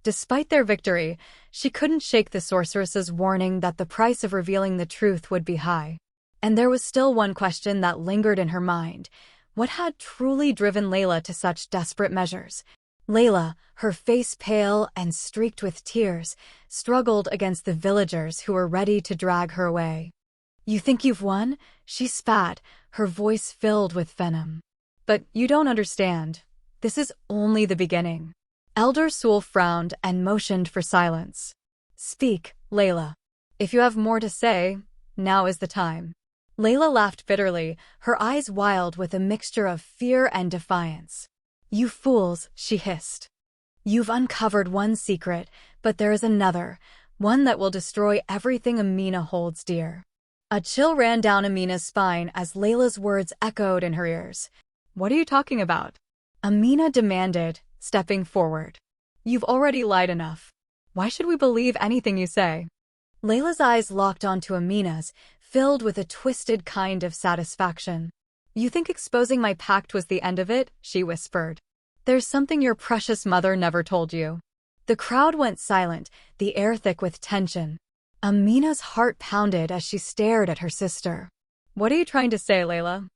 Speaker 1: Despite their victory, she couldn't shake the sorceress's warning that the price of revealing the truth would be high. And there was still one question that lingered in her mind. What had truly driven Layla to such desperate measures? Layla, her face pale and streaked with tears, struggled against the villagers who were ready to drag her away. "You think you've won?" she spat, her voice filled with venom. "But you don't understand. This is only the beginning." Elder Sewell frowned and motioned for silence. "Speak, Layla. If you have more to say, now is the time." Layla laughed bitterly, her eyes wild with a mixture of fear and defiance. "You fools," she hissed. "You've uncovered one secret, but there is another, one that will destroy everything Amina holds dear." A chill ran down Amina's spine as Layla's words echoed in her ears. "What are you talking about?" Amina demanded, stepping forward. "You've already lied enough. Why should we believe anything you say?" Layla's eyes locked onto Amina's, filled with a twisted kind of satisfaction. "You think exposing my pact was the end of it?" she whispered. "There's something your precious mother never told you." The crowd went silent, the air thick with tension. Amina's heart pounded as she stared at her sister. "What are you trying to say, Layla?"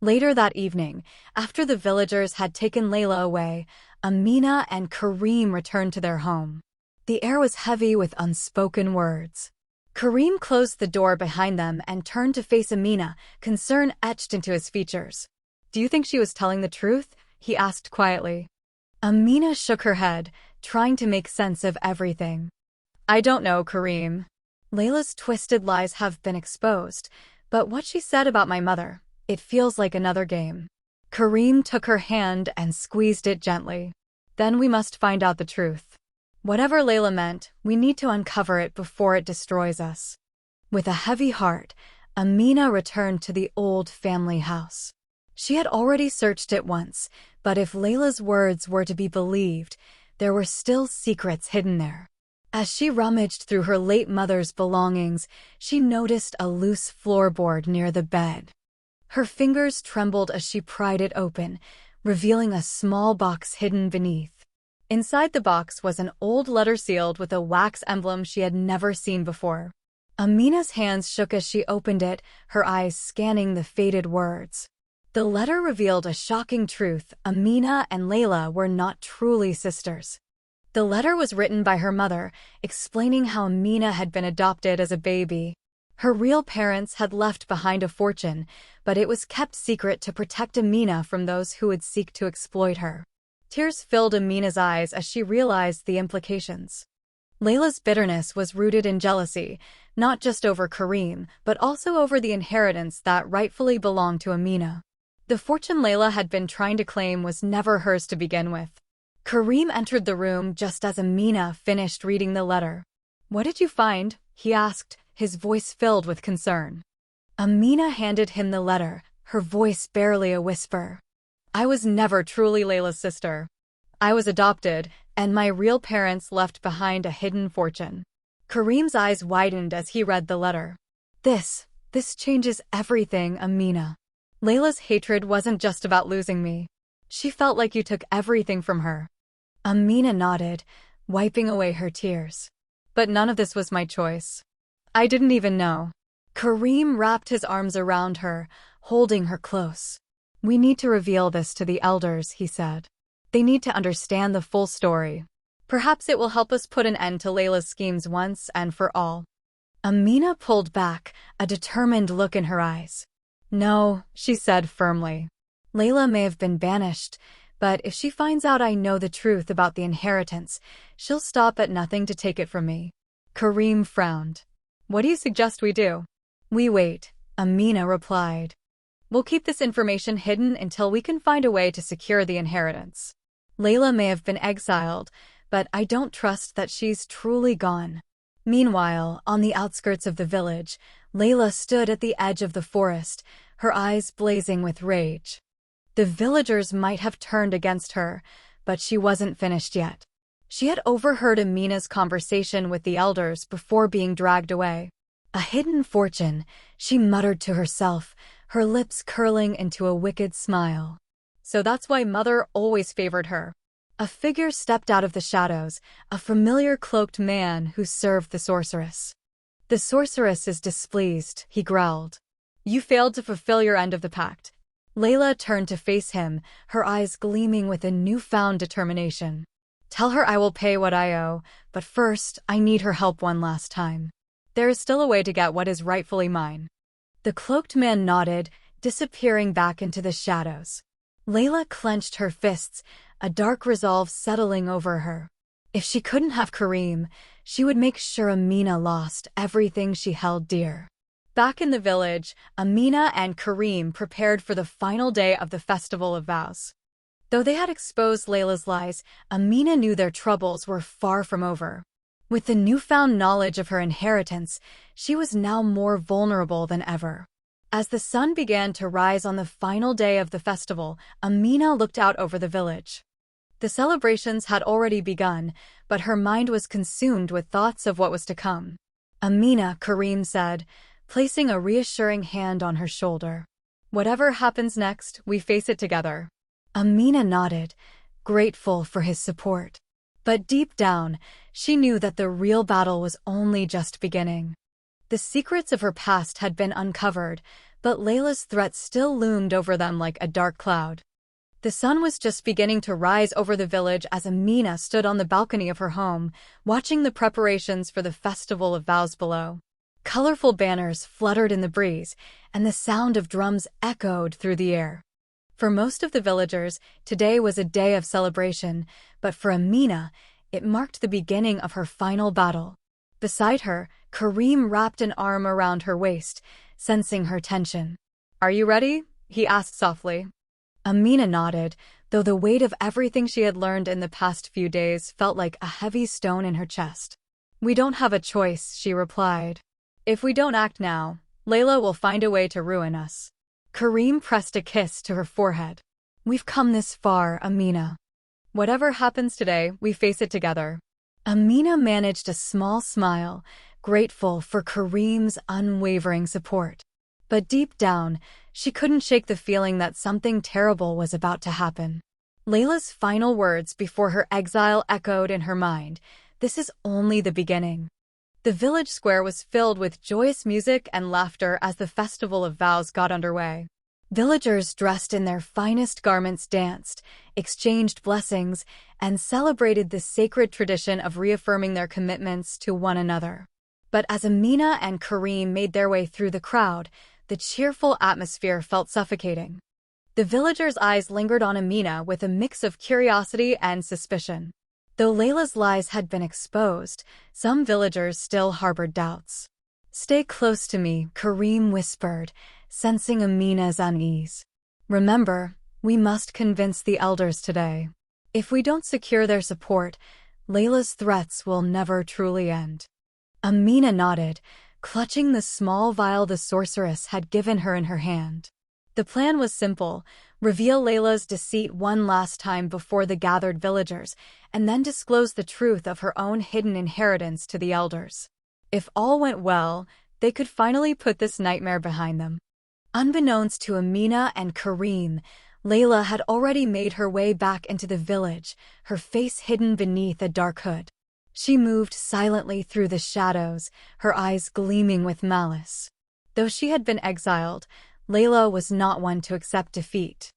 Speaker 1: Later that evening, after the villagers had taken Layla away, Amina and Kareem returned to their home. The air was heavy with unspoken words. Kareem closed the door behind them and turned to face Amina, concern etched into his features. "Do you think she was telling the truth?" he asked quietly. Amina shook her head, trying to make sense of everything. "I don't know, Kareem. Layla's twisted lies have been exposed, but what she said about my mother, it feels like another game." Kareem took her hand and squeezed it gently. "Then we must find out the truth. Whatever Layla meant, we need to uncover it before it destroys us." With a heavy heart, Amina returned to the old family house. She had already searched it once, but if Layla's words were to be believed, there were still secrets hidden there. As she rummaged through her late mother's belongings, she noticed a loose floorboard near the bed. Her fingers trembled as she pried it open, revealing a small box hidden beneath. Inside the box was an old letter sealed with a wax emblem she had never seen before. Amina's hands shook as she opened it, her eyes scanning the faded words. The letter revealed a shocking truth: Amina and Layla were not truly sisters. The letter was written by her mother, explaining how Amina had been adopted as a baby. Her real parents had left behind a fortune, but it was kept secret to protect Amina from those who would seek to exploit her. Tears filled Amina's eyes as she realized the implications. Layla's bitterness was rooted in jealousy, not just over Kareem, but also over the inheritance that rightfully belonged to Amina. The fortune Laila had been trying to claim was never hers to begin with. Kareem entered the room just as Amina finished reading the letter. "What did you find?" he asked, his voice filled with concern. Amina handed him the letter, her voice barely a whisper. "I was never truly Laila's sister. I was adopted, and my real parents left behind a hidden fortune." Kareem's eyes widened as he read the letter. This changes everything, Amina. Laila's hatred wasn't just about losing me. She felt like you took everything from her." Amina nodded, wiping away her tears. "But none of this was my choice. I didn't even know." Kareem wrapped his arms around her, holding her close. "We need to reveal this to the elders," he said. "They need to understand the full story. Perhaps it will help us put an end to Laila's schemes once and for all." Amina pulled back, a determined look in her eyes. "No," she said firmly. "Laila may have been banished, but if she finds out I know the truth about the inheritance, she'll stop at nothing to take it from me." Kareem frowned. "What do you suggest we do?" "We wait," Amina replied. "We'll keep this information hidden until we can find a way to secure the inheritance. Laila may have been exiled, but I don't trust that she's truly gone." Meanwhile, on the outskirts of the village, Laila stood at the edge of the forest, her eyes blazing with rage. The villagers might have turned against her, but she wasn't finished yet. She had overheard Amina's conversation with the elders before being dragged away. "A hidden fortune," she muttered to herself, her lips curling into a wicked smile. "So that's why Mother always favored her." A figure stepped out of the shadows, a familiar cloaked man who served the sorceress. "The sorceress is displeased," he growled. "You failed to fulfill your end of the pact." Laila turned to face him, her eyes gleaming with a newfound determination. "Tell her I will pay what I owe, but first, I need her help one last time. There is still a way to get what is rightfully mine." The cloaked man nodded, disappearing back into the shadows. Laila clenched her fists, a dark resolve settling over her. If she couldn't have Kareem, she would make sure Amina lost everything she held dear. Back in the village, Amina and Kareem prepared for the final day of the Festival of Vows. Though they had exposed Laila's lies, Amina knew their troubles were far from over. With the newfound knowledge of her inheritance, she was now more vulnerable than ever. As the sun began to rise on the final day of the festival, Amina looked out over the village. The celebrations had already begun, but her mind was consumed with thoughts of what was to come. "Amina," Kareem said, placing a reassuring hand on her shoulder. "Whatever happens next, we face it together." Amina nodded, grateful for his support. But deep down, she knew that the real battle was only just beginning. The secrets of her past had been uncovered, but Laila's threat still loomed over them like a dark cloud. The sun was just beginning to rise over the village as Amina stood on the balcony of her home, watching the preparations for the Festival of Vows below. Colorful banners fluttered in the breeze, and the sound of drums echoed through the air. For most of the villagers, today was a day of celebration, but for Amina, it marked the beginning of her final battle. Beside her, Kareem wrapped an arm around her waist, sensing her tension. "Are you ready?" he asked softly. Amina nodded, though the weight of everything she had learned in the past few days felt like a heavy stone in her chest. "We don't have a choice," she replied. "If we don't act now, Laila will find a way to ruin us." Kareem pressed a kiss to her forehead. "We've come this far, Amina. Whatever happens today, we face it together." Amina managed a small smile, grateful for Kareem's unwavering support. But deep down, she couldn't shake the feeling that something terrible was about to happen. Laila's final words before her exile echoed in her mind. This is only the beginning. The village square was filled with joyous music and laughter as the Festival of Vows got underway. Villagers dressed in their finest garments danced, exchanged blessings, and celebrated the sacred tradition of reaffirming their commitments to one another. But as Amina and Kareem made their way through the crowd, the cheerful atmosphere felt suffocating. The villagers' eyes lingered on Amina with a mix of curiosity and suspicion. Though Laila's lies had been exposed, some villagers still harbored doubts. "Stay close to me," Kareem whispered, sensing Amina's unease. Remember, we must convince the elders today. If we don't secure their support, Layla's threats will never truly end. Amina nodded, clutching the small vial the sorceress had given her in her hand. The plan was simple: reveal Layla's deceit one last time before the gathered villagers, and then disclose the truth of her own hidden inheritance to the elders. If all went well, they could finally put this nightmare behind them. Unbeknownst to Amina and Kareem, Layla had already made her way back into the village, her face hidden beneath a dark hood. She moved silently through the shadows, her eyes gleaming with malice. Though she had been exiled, Layla was not one to accept defeat.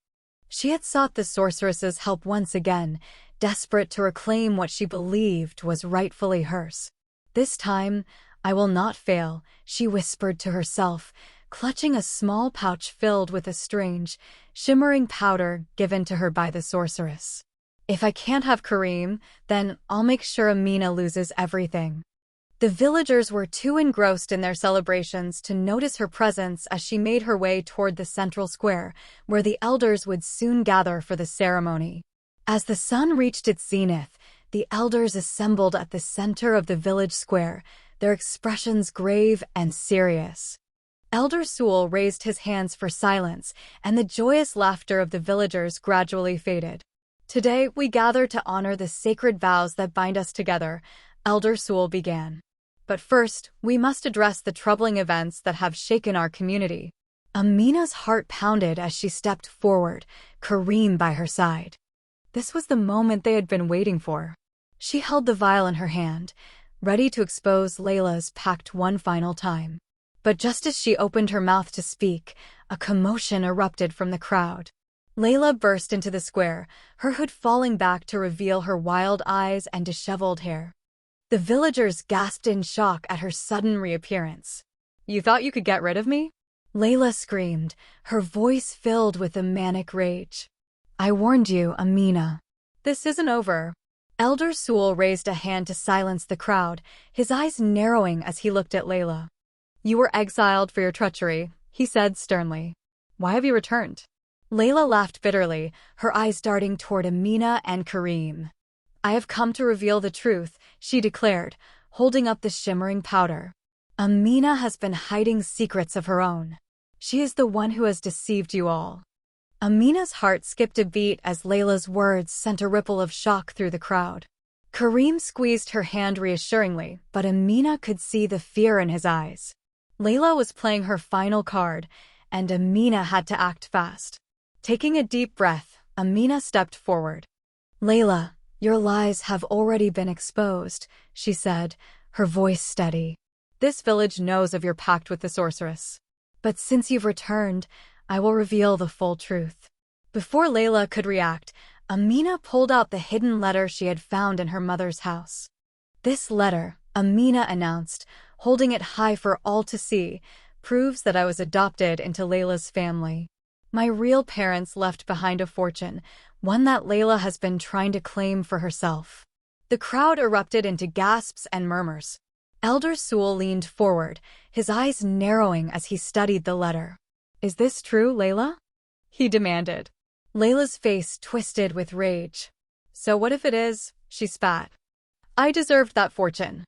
Speaker 1: She had sought the sorceress's help once again, desperate to reclaim what she believed was rightfully hers. This time, I will not fail, she whispered to herself, clutching a small pouch filled with estranged, shimmering powder given to her by the sorceress. If I can't have Kareem, then I'll make sure Amina loses everything. The villagers were too engrossed in their celebrations to notice her presence as she made her way toward the central square, where the elders would soon gather for the ceremony. As the sun reached its zenith, the elders assembled at the center of the village square, their expressions grave and serious. Elder Sewell raised his hands for silence, and the joyous laughter of the villagers gradually faded. Today, we gather to honor the sacred vows that bind us together, Elder Sewell began. But first, we must address the troubling events that have shaken our community. Amina's heart pounded as she stepped forward, Kareem by her side. This was the moment they had been waiting for. She held the vial in her hand, ready to expose Layla's pact one final time. But just as she opened her mouth to speak, a commotion erupted from the crowd. Layla burst into the square, her hood falling back to reveal her wild eyes and disheveled hair. The villagers gasped in shock at her sudden reappearance. "You thought you could get rid of me?" Layla screamed, her voice filled with a manic rage. "I warned you, Amina. This isn't over." Elder Sewell raised a hand to silence the crowd, his eyes narrowing as he looked at Layla. "You were exiled for your treachery," he said sternly. "Why have you returned?" Layla laughed bitterly, her eyes darting toward Amina and Kareem. "I have come to reveal the truth," she declared, holding up the shimmering powder. "Amina has been hiding secrets of her own. She is the one who has deceived you all." Amina's heart skipped a beat as Layla's words sent a ripple of shock through the crowd. Kareem squeezed her hand reassuringly, but Amina could see the fear in his eyes. Layla was playing her final card, and Amina had to act fast. Taking a deep breath, Amina stepped forward. "Layla, your lies have already been exposed," she said, her voice steady. "This village knows of your pact with the sorceress. But since you've returned, I will reveal the full truth." Before Layla could react, Amina pulled out the hidden letter she had found in her mother's house. "This letter," Amina announced, holding it high for all to see, "proves that I was adopted into Layla's family. My real parents left behind a fortune, one that Layla has been trying to claim for herself." The crowd erupted into gasps and murmurs. Elder Sewell leaned forward, his eyes narrowing as he studied the letter. "Is this true, Layla?" he demanded. Layla's face twisted with rage. "So what if it is?" she spat. "I deserved that fortune.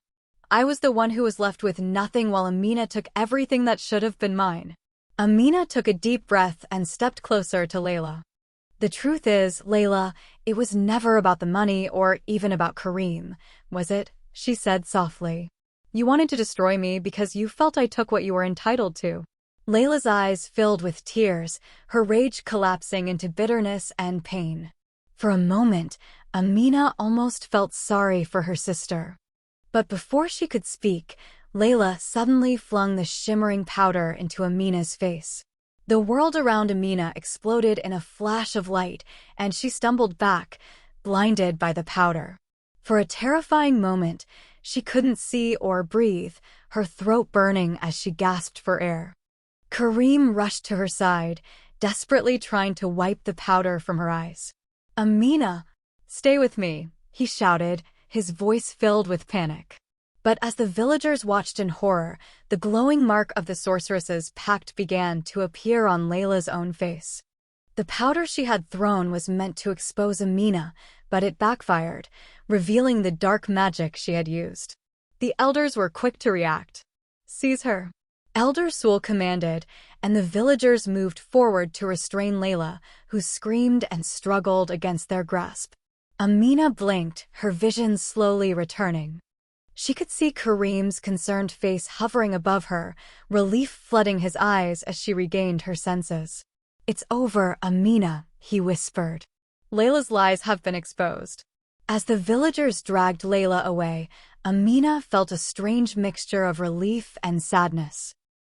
Speaker 1: I was the one who was left with nothing while Amina took everything that should have been mine." Amina took a deep breath and stepped closer to Layla. "The truth is, Layla, it was never about the money or even about Kareem, was it?" she said softly. "You wanted to destroy me because you felt I took what you were entitled to." Layla's eyes filled with tears, her rage collapsing into bitterness and pain. For a moment, Amina almost felt sorry for her sister. But before she could speak, Layla suddenly flung the shimmering powder into Amina's face. The world around Amina exploded in a flash of light, and she stumbled back, blinded by the powder. For a terrifying moment, she couldn't see or breathe, her throat burning as she gasped for air. Kareem rushed to her side, desperately trying to wipe the powder from her eyes. "Amina, stay with me," he shouted, his voice filled with panic. But as the villagers watched in horror, the glowing mark of the sorceress's pact began to appear on Layla's own face. The powder she had thrown was meant to expose Amina, but it backfired, revealing the dark magic she had used. The elders were quick to react. "Seize her," Elder Sul commanded, and the villagers moved forward to restrain Laila, who screamed and struggled against their grasp. Amina blinked, her vision slowly returning. She could see Kareem's concerned face hovering above her, relief flooding his eyes as she regained her senses. "It's over, Amina," he whispered. "Layla's lies have been exposed." As the villagers dragged Laila away, Amina felt a strange mixture of relief and sadness.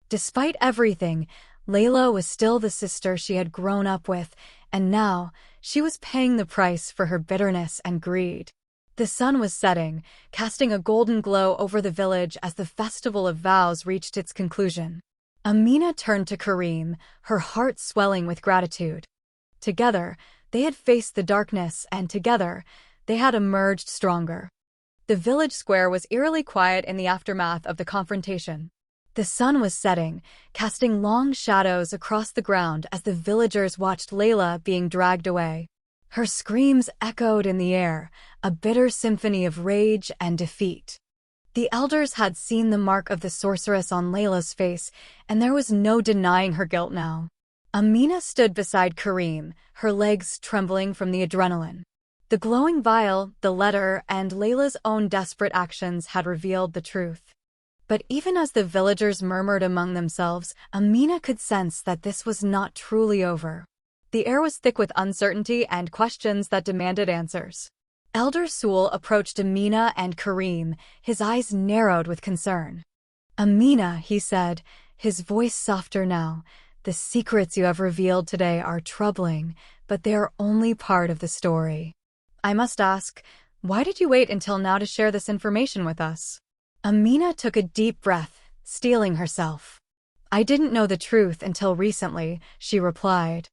Speaker 1: Despite everything, Laila was still the sister she had grown up with, and now she was paying the price for her bitterness and greed. The sun was setting, casting a golden glow over the village as the Festival of Vows reached its conclusion. Amina turned to Kareem, her heart swelling with gratitude. Together, they had faced the darkness, and together, they had emerged stronger. The village square was eerily quiet in the aftermath of the confrontation. The sun was setting, casting long shadows across the ground as the villagers watched Laila being dragged away. Her screams echoed in the air, a bitter symphony of rage and defeat. The elders had seen the mark of the sorceress on Laila's face, and there was no denying her guilt now. Amina stood beside Kareem, her legs trembling from the adrenaline. The glowing vial, the letter, and Laila's own desperate actions had revealed the truth. But even as the villagers murmured among themselves, Amina could sense that this was not truly over. The air was thick with uncertainty and questions that demanded answers. Elder Sul approached Amina and Kareem, his eyes narrowed with concern. "Amina," he said, his voice softer now, "the secrets you have revealed today are troubling, but they are only part of the story. I must ask, why did you wait until now to share this information with us?" Amina took a deep breath, steeling herself. "I didn't know the truth until recently," she replied.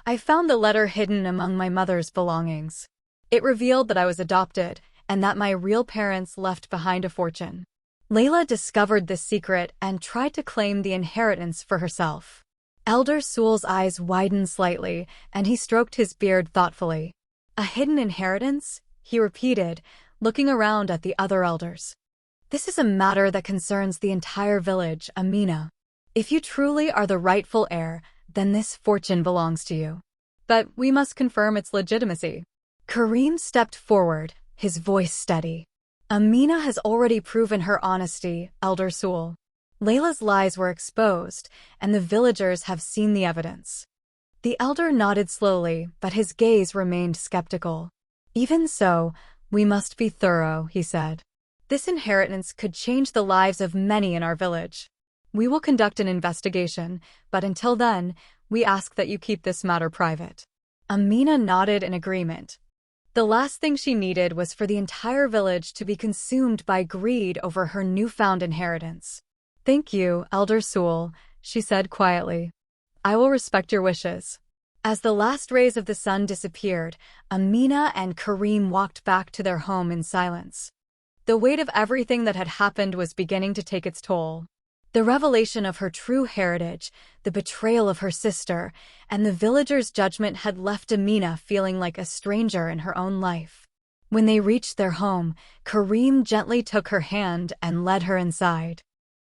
Speaker 1: "I found the letter hidden among my mother's belongings. It revealed that I was adopted, and that my real parents left behind a fortune. Laila discovered this secret and tried to claim the inheritance for herself." Elder Sul's eyes widened slightly, and he stroked his beard thoughtfully. "A hidden inheritance?" he repeated, looking around at the other elders. "This is a matter that concerns the entire village, Amina. If you truly are the rightful heir, then this fortune belongs to you. But we must confirm its legitimacy." Kareem stepped forward, his voice steady. "Amina has already proven her honesty, Elder Sul. Laila's lies were exposed, and the villagers have seen the evidence." The elder nodded slowly, but his gaze remained skeptical. "Even so, we must be thorough," he said. "This inheritance could change the lives of many in our village. We will conduct an investigation, but until then, we ask that you keep this matter private." Amina nodded in agreement. The last thing she needed was for the entire village to be consumed by greed over her newfound inheritance. "Thank you, Elder Sul," she said quietly. "I will respect your wishes." As the last rays of the sun disappeared, Amina and Kareem walked back to their home in silence. The weight of everything that had happened was beginning to take its toll. The revelation of her true heritage, the betrayal of her sister, and the villagers' judgment had left Amina feeling like a stranger in her own life. When they reached their home, Kareem gently took her hand and led her inside.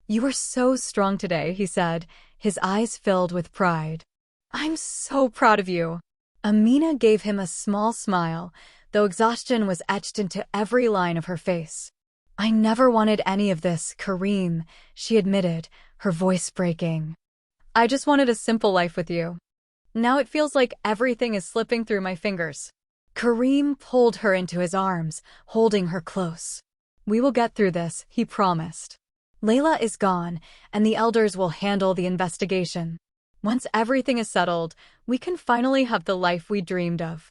Speaker 1: "You are so strong today," he said, his eyes filled with pride. "I'm so proud of you." Amina gave him a small smile, though exhaustion was etched into every line of her face. "I never wanted any of this, Kareem," she admitted, her voice breaking. "I just wanted a simple life with you. Now it feels like everything is slipping through my fingers." Kareem pulled her into his arms, holding her close. "We will get through this," he promised. "Laila is gone, and the elders will handle the investigation. Once everything is settled, we can finally have the life we dreamed of."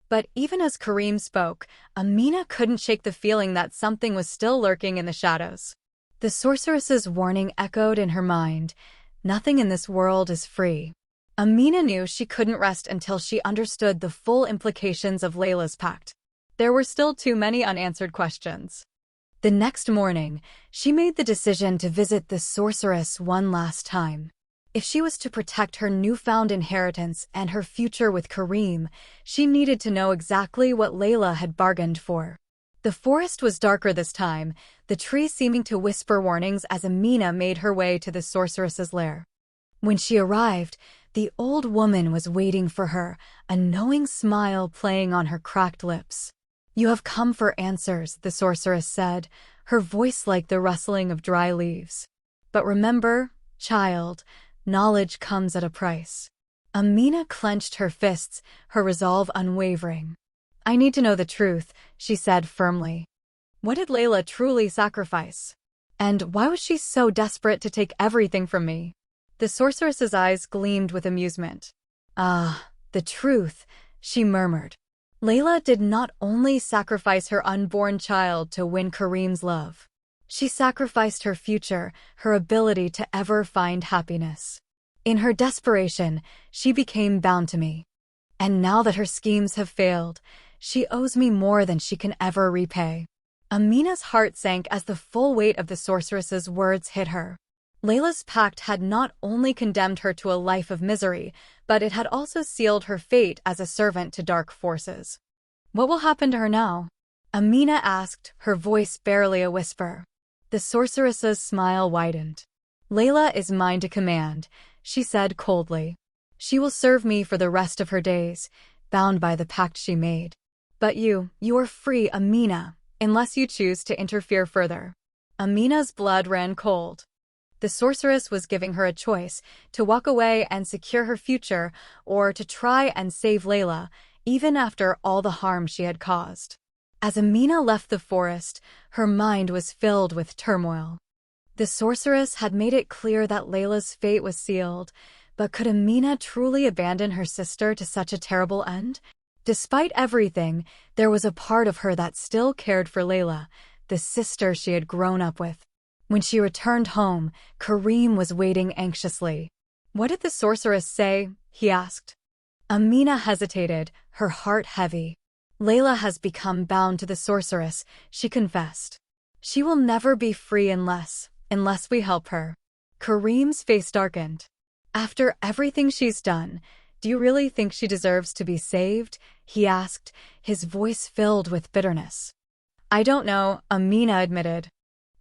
Speaker 1: But even as Kareem spoke, Amina couldn't shake the feeling that something was still lurking in the shadows. The sorceress's warning echoed in her mind. Nothing in this world is free. Amina knew she couldn't rest until she understood the full implications of Laila's pact. There were still too many unanswered questions. The next morning, she made the decision to visit the sorceress one last time. If she was to protect her newfound inheritance and her future with Kareem, she needed to know exactly what Laila had bargained for. The forest was darker this time, the trees seeming to whisper warnings as Amina made her way to the sorceress's lair. When she arrived, the old woman was waiting for her, a knowing smile playing on her cracked lips. "You have come for answers," the sorceress said, her voice like the rustling of dry leaves. "But remember, child, knowledge comes at a price." Amina clenched her fists, her resolve unwavering. "I need to know the truth," she said firmly. What did Laila truly sacrifice? And why was she so desperate to take everything from me? The sorceress's eyes gleamed with amusement. "Ah, the truth," she murmured. Laila did not only sacrifice her unborn child to win Kareem's love. She sacrificed her future, her ability to ever find happiness. In her desperation, she became bound to me. And now that her schemes have failed, she owes me more than she can ever repay. Amina's heart sank as the full weight of the sorceress's words hit her. Laila's pact had not only condemned her to a life of misery, but it had also sealed her fate as a servant to dark forces. "What will happen to her now?" Amina asked, her voice barely a whisper. The sorceress's smile widened. "Laila is mine to command," she said coldly. "She will serve me for the rest of her days, bound by the pact she made. But you are free, Amina, unless you choose to interfere further." Amina's blood ran cold. The sorceress was giving her a choice, to walk away and secure her future, or to try and save Laila, even after all the harm she had caused. As Amina left the forest, her mind was filled with turmoil. The sorceress had made it clear that Laila's fate was sealed, but could Amina truly abandon her sister to such a terrible end? Despite everything, there was a part of her that still cared for Laila, the sister she had grown up with. When she returned home, Kareem was waiting anxiously. "What did the sorceress say?" he asked. Amina hesitated, her heart heavy. "Laila has become bound to the sorceress," she confessed. "She will never be free unless we help her." Kareem's face darkened. "After everything she's done, do you really think she deserves to be saved?" he asked, his voice filled with bitterness. "I don't know," Amina admitted.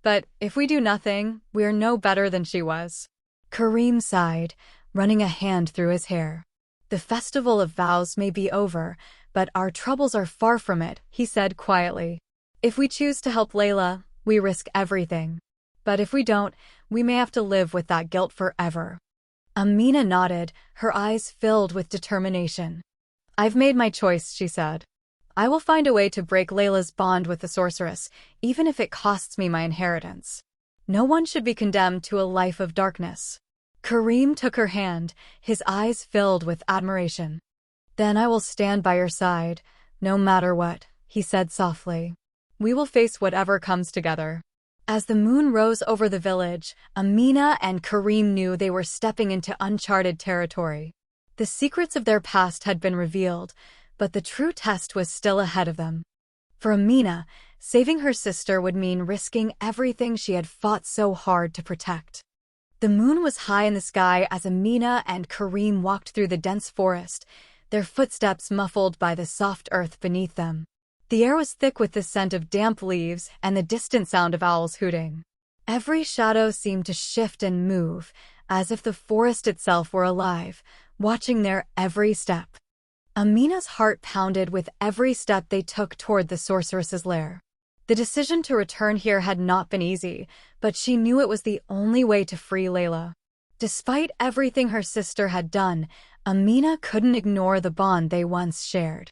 Speaker 1: "But if we do nothing, we are no better than she was." Kareem sighed, running a hand through his hair. "The Festival of Vows may be over, but our troubles are far from it," he said quietly. "If we choose to help Laila, we risk everything. But if we don't, we may have to live with that guilt forever." Amina nodded, her eyes filled with determination. "I've made my choice," she said. "I will find a way to break Laila's bond with the sorceress, even if it costs me my inheritance. No one should be condemned to a life of darkness." Kareem took her hand, his eyes filled with admiration. "Then I will stand by your side, no matter what," he said softly. "We will face whatever comes together." As the moon rose over the village, Amina and Kareem knew they were stepping into uncharted territory. The secrets of their past had been revealed, but the true test was still ahead of them. For Amina, saving her sister would mean risking everything she had fought so hard to protect. The moon was high in the sky as Amina and Kareem walked through the dense forest, their footsteps muffled by the soft earth beneath them. The air was thick with the scent of damp leaves and the distant sound of owls hooting. Every shadow seemed to shift and move, as if the forest itself were alive, watching their every step. Amina's heart pounded with every step they took toward the sorceress's lair. The decision to return here had not been easy, but she knew it was the only way to free Laila. Despite everything her sister had done, Amina couldn't ignore the bond they once shared.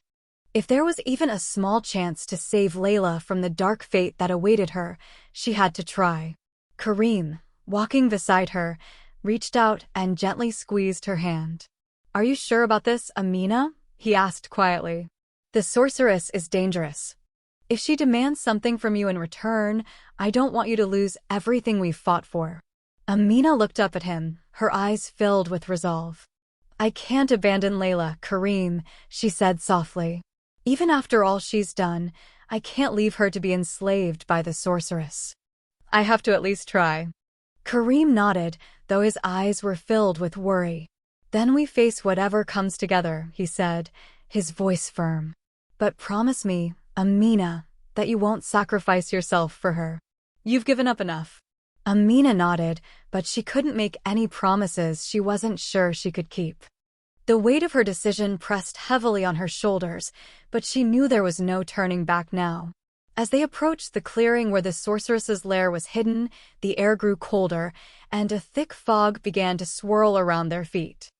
Speaker 1: If there was even a small chance to save Laila from the dark fate that awaited her, she had to try. Kareem, walking beside her, reached out and gently squeezed her hand. "Are you sure about this, Amina?" he asked quietly. "The sorceress is dangerous. If she demands something from you in return, I don't want you to lose everything we've fought for." Amina looked up at him, her eyes filled with resolve. "I can't abandon Laila, Kareem," she said softly. "Even after all she's done, I can't leave her to be enslaved by the sorceress. I have to at least try." Kareem nodded, though his eyes were filled with worry. "Then we face whatever comes together," he said, his voice firm. "But promise me, Amina, that you won't sacrifice yourself for her. You've given up enough." Amina nodded, but she couldn't make any promises she wasn't sure she could keep. The weight of her decision pressed heavily on her shoulders, but she knew there was no turning back now. As they approached the clearing where the sorceress's lair was hidden, the air grew colder, and a thick fog began to swirl around their feet.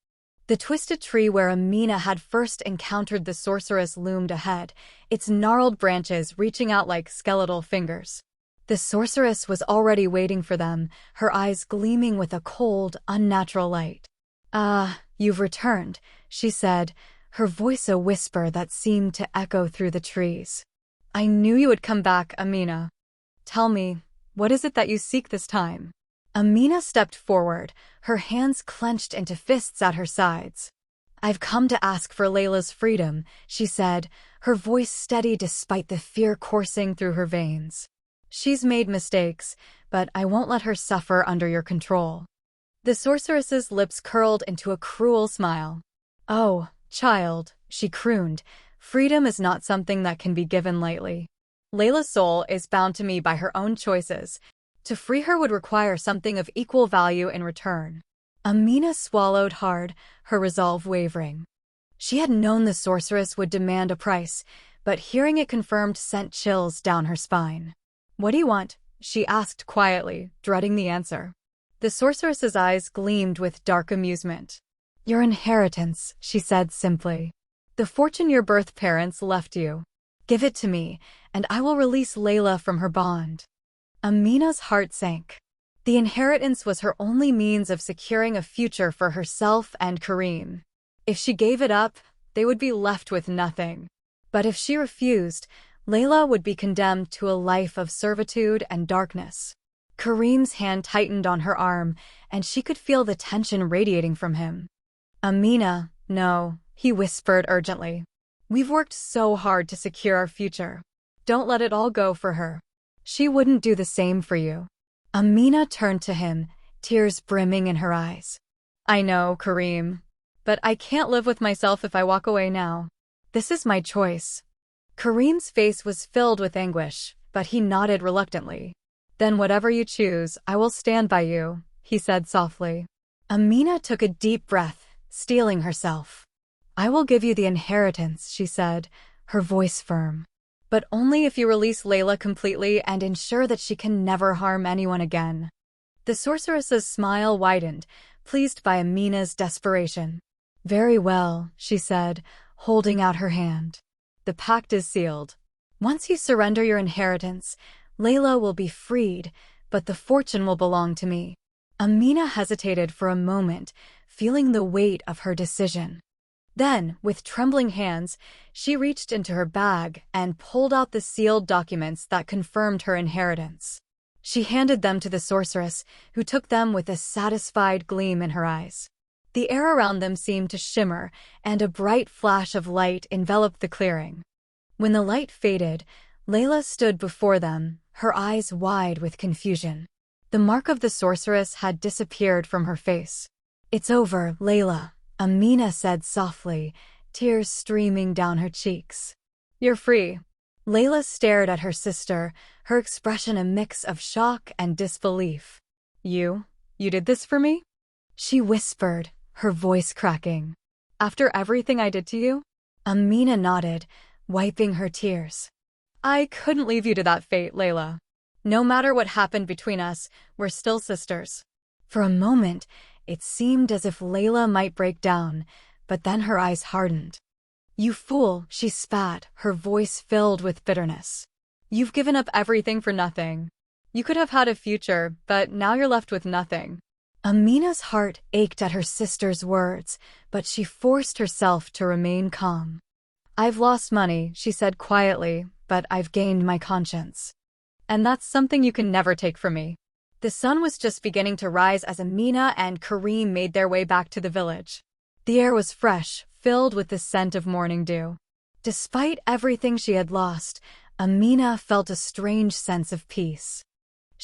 Speaker 1: The twisted tree where Amina had first encountered the sorceress loomed ahead, its gnarled branches reaching out like skeletal fingers. The sorceress was already waiting for them, her eyes gleaming with a cold, unnatural light. "Ah, you've returned," she said, her voice a whisper that seemed to echo through the trees. "I knew you would come back, Amina. Tell me, what is it that you seek this time?" Amina stepped forward, her hands clenched into fists at her sides. "I've come to ask for Laila's freedom," she said, her voice steady despite the fear coursing through her veins. "She's made mistakes, but I won't let her suffer under your control." The sorceress's lips curled into a cruel smile. "Oh, child," she crooned, "freedom is not something that can be given lightly. Laila's soul is bound to me by her own choices. To free her would require something of equal value in return." Amina swallowed hard, her resolve wavering. She had known the sorceress would demand a price, but hearing it confirmed sent chills down her spine. "What do you want?" she asked quietly, dreading the answer. The sorceress's eyes gleamed with dark amusement. "Your inheritance," she said simply. "The fortune your birth parents left you. Give it to me, and I will release Laila from her bond." Amina's heart sank. The inheritance was her only means of securing a future for herself and Kareem. If she gave it up, they would be left with nothing. But if she refused, Laila would be condemned to a life of servitude and darkness. Kareem's hand tightened on her arm, and she could feel the tension radiating from him. "Amina, no," he whispered urgently. "We've worked so hard to secure our future. Don't let it all go for her. She wouldn't do the same for you." Amina turned to him, tears brimming in her eyes. "I know, Kareem. But I can't live with myself if I walk away now. This is my choice." Kareem's face was filled with anguish, but he nodded reluctantly. "Then whatever you choose, I will stand by you," he said softly. Amina took a deep breath, steeling herself. "I will give you the inheritance," she said, her voice firm. "But only if you release Laila completely and ensure that she can never harm anyone again." The sorceress's smile widened, pleased by Amina's desperation. "Very well," she said, holding out her hand. "The pact is sealed. Once you surrender your inheritance, Laila will be freed, but the fortune will belong to me." Amina hesitated for a moment, feeling the weight of her decision. Then, with trembling hands, she reached into her bag and pulled out the sealed documents that confirmed her inheritance. She handed them to the sorceress, who took them with a satisfied gleam in her eyes. The air around them seemed to shimmer, and a bright flash of light enveloped the clearing. When the light faded, Laila stood before them, her eyes wide with confusion. The mark of the sorceress had disappeared from her face. "It's over, Laila," Amina said softly, tears streaming down her cheeks. "You're free." Laila stared at her sister, her expression a mix of shock and disbelief. You did this for me?" she whispered, her voice cracking. "After everything I did to you?" Amina nodded, wiping her tears. "I couldn't leave you to that fate, Laila. No matter what happened between us, we're still sisters." For a moment, it seemed as if Laila might break down, but then her eyes hardened. "You fool," she spat, her voice filled with bitterness. "You've given up everything for nothing. You could have had a future, but now you're left with nothing." Amina's heart ached at her sister's words, but she forced herself to remain calm. "I've lost money," she said quietly, "but I've gained my conscience. And that's something you can never take from me." The sun was just beginning to rise as Amina and Kareem made their way back to the village. The air was fresh, filled with the scent of morning dew. Despite everything she had lost, Amina felt a strange sense of peace.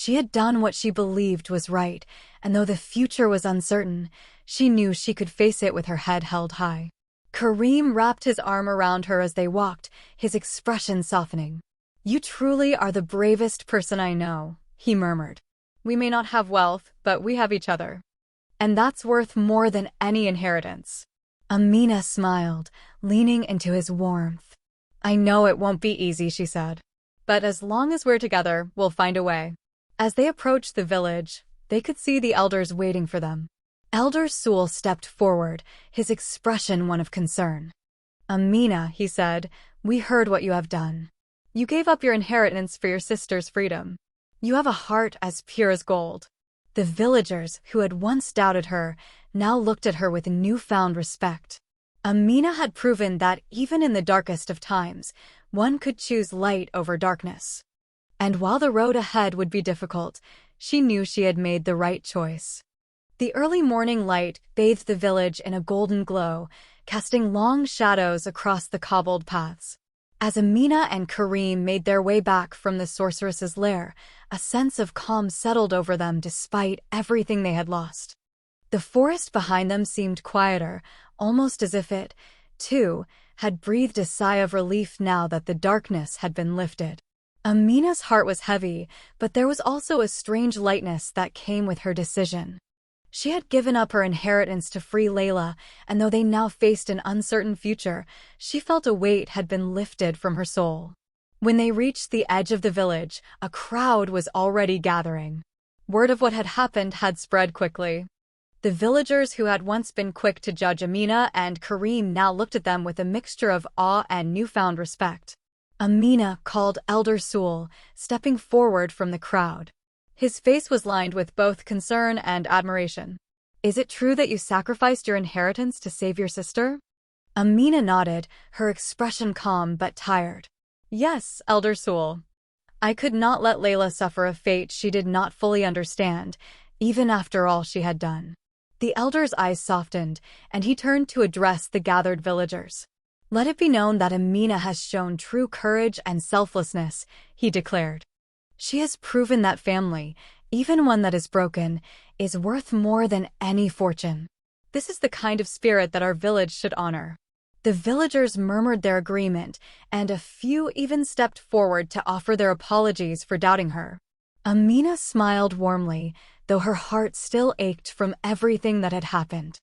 Speaker 1: She had done what she believed was right, and though the future was uncertain, she knew she could face it with her head held high. Kareem wrapped his arm around her as they walked, his expression softening. "You truly are the bravest person I know," he murmured. "We may not have wealth, but we have each other. And that's worth more than any inheritance." Amina smiled, leaning into his warmth. "I know it won't be easy," she said. "But as long as we're together, we'll find a way." As they approached the village, they could see the elders waiting for them. Elder Sewell stepped forward, his expression one of concern. "Amina," he said, "we heard what you have done. You gave up your inheritance for your sister's freedom. You have a heart as pure as gold." The villagers, who had once doubted her, now looked at her with newfound respect. Amina had proven that even in the darkest of times, one could choose light over darkness. And while the road ahead would be difficult, she knew she had made the right choice. The early morning light bathed the village in a golden glow, casting long shadows across the cobbled paths. As Amina and Kareem made their way back from the sorceress's lair, a sense of calm settled over them despite everything they had lost. The forest behind them seemed quieter, almost as if it, too, had breathed a sigh of relief now that the darkness had been lifted. Amina's heart was heavy, but there was also a strange lightness that came with her decision. She had given up her inheritance to free Laila, and though they now faced an uncertain future, she felt a weight had been lifted from her soul. When they reached the edge of the village, a crowd was already gathering. Word of what had happened had spread quickly. The villagers who had once been quick to judge Amina and Kareem now looked at them with a mixture of awe and newfound respect. Amina called Elder Sewell, stepping forward from the crowd. His face was lined with both concern and admiration. "Is it true that you sacrificed your inheritance to save your sister?" Amina nodded, her expression calm but tired. "Yes, Elder Sewell. I could not let Laila suffer a fate she did not fully understand, even after all she had done." The elder's eyes softened, and he turned to address the gathered villagers. "Let it be known that Amina has shown true courage and selflessness," he declared. "She has proven that family, even one that is broken, is worth more than any fortune. This is the kind of spirit that our village should honor." The villagers murmured their agreement, and a few even stepped forward to offer their apologies for doubting her. Amina smiled warmly, though her heart still ached from everything that had happened.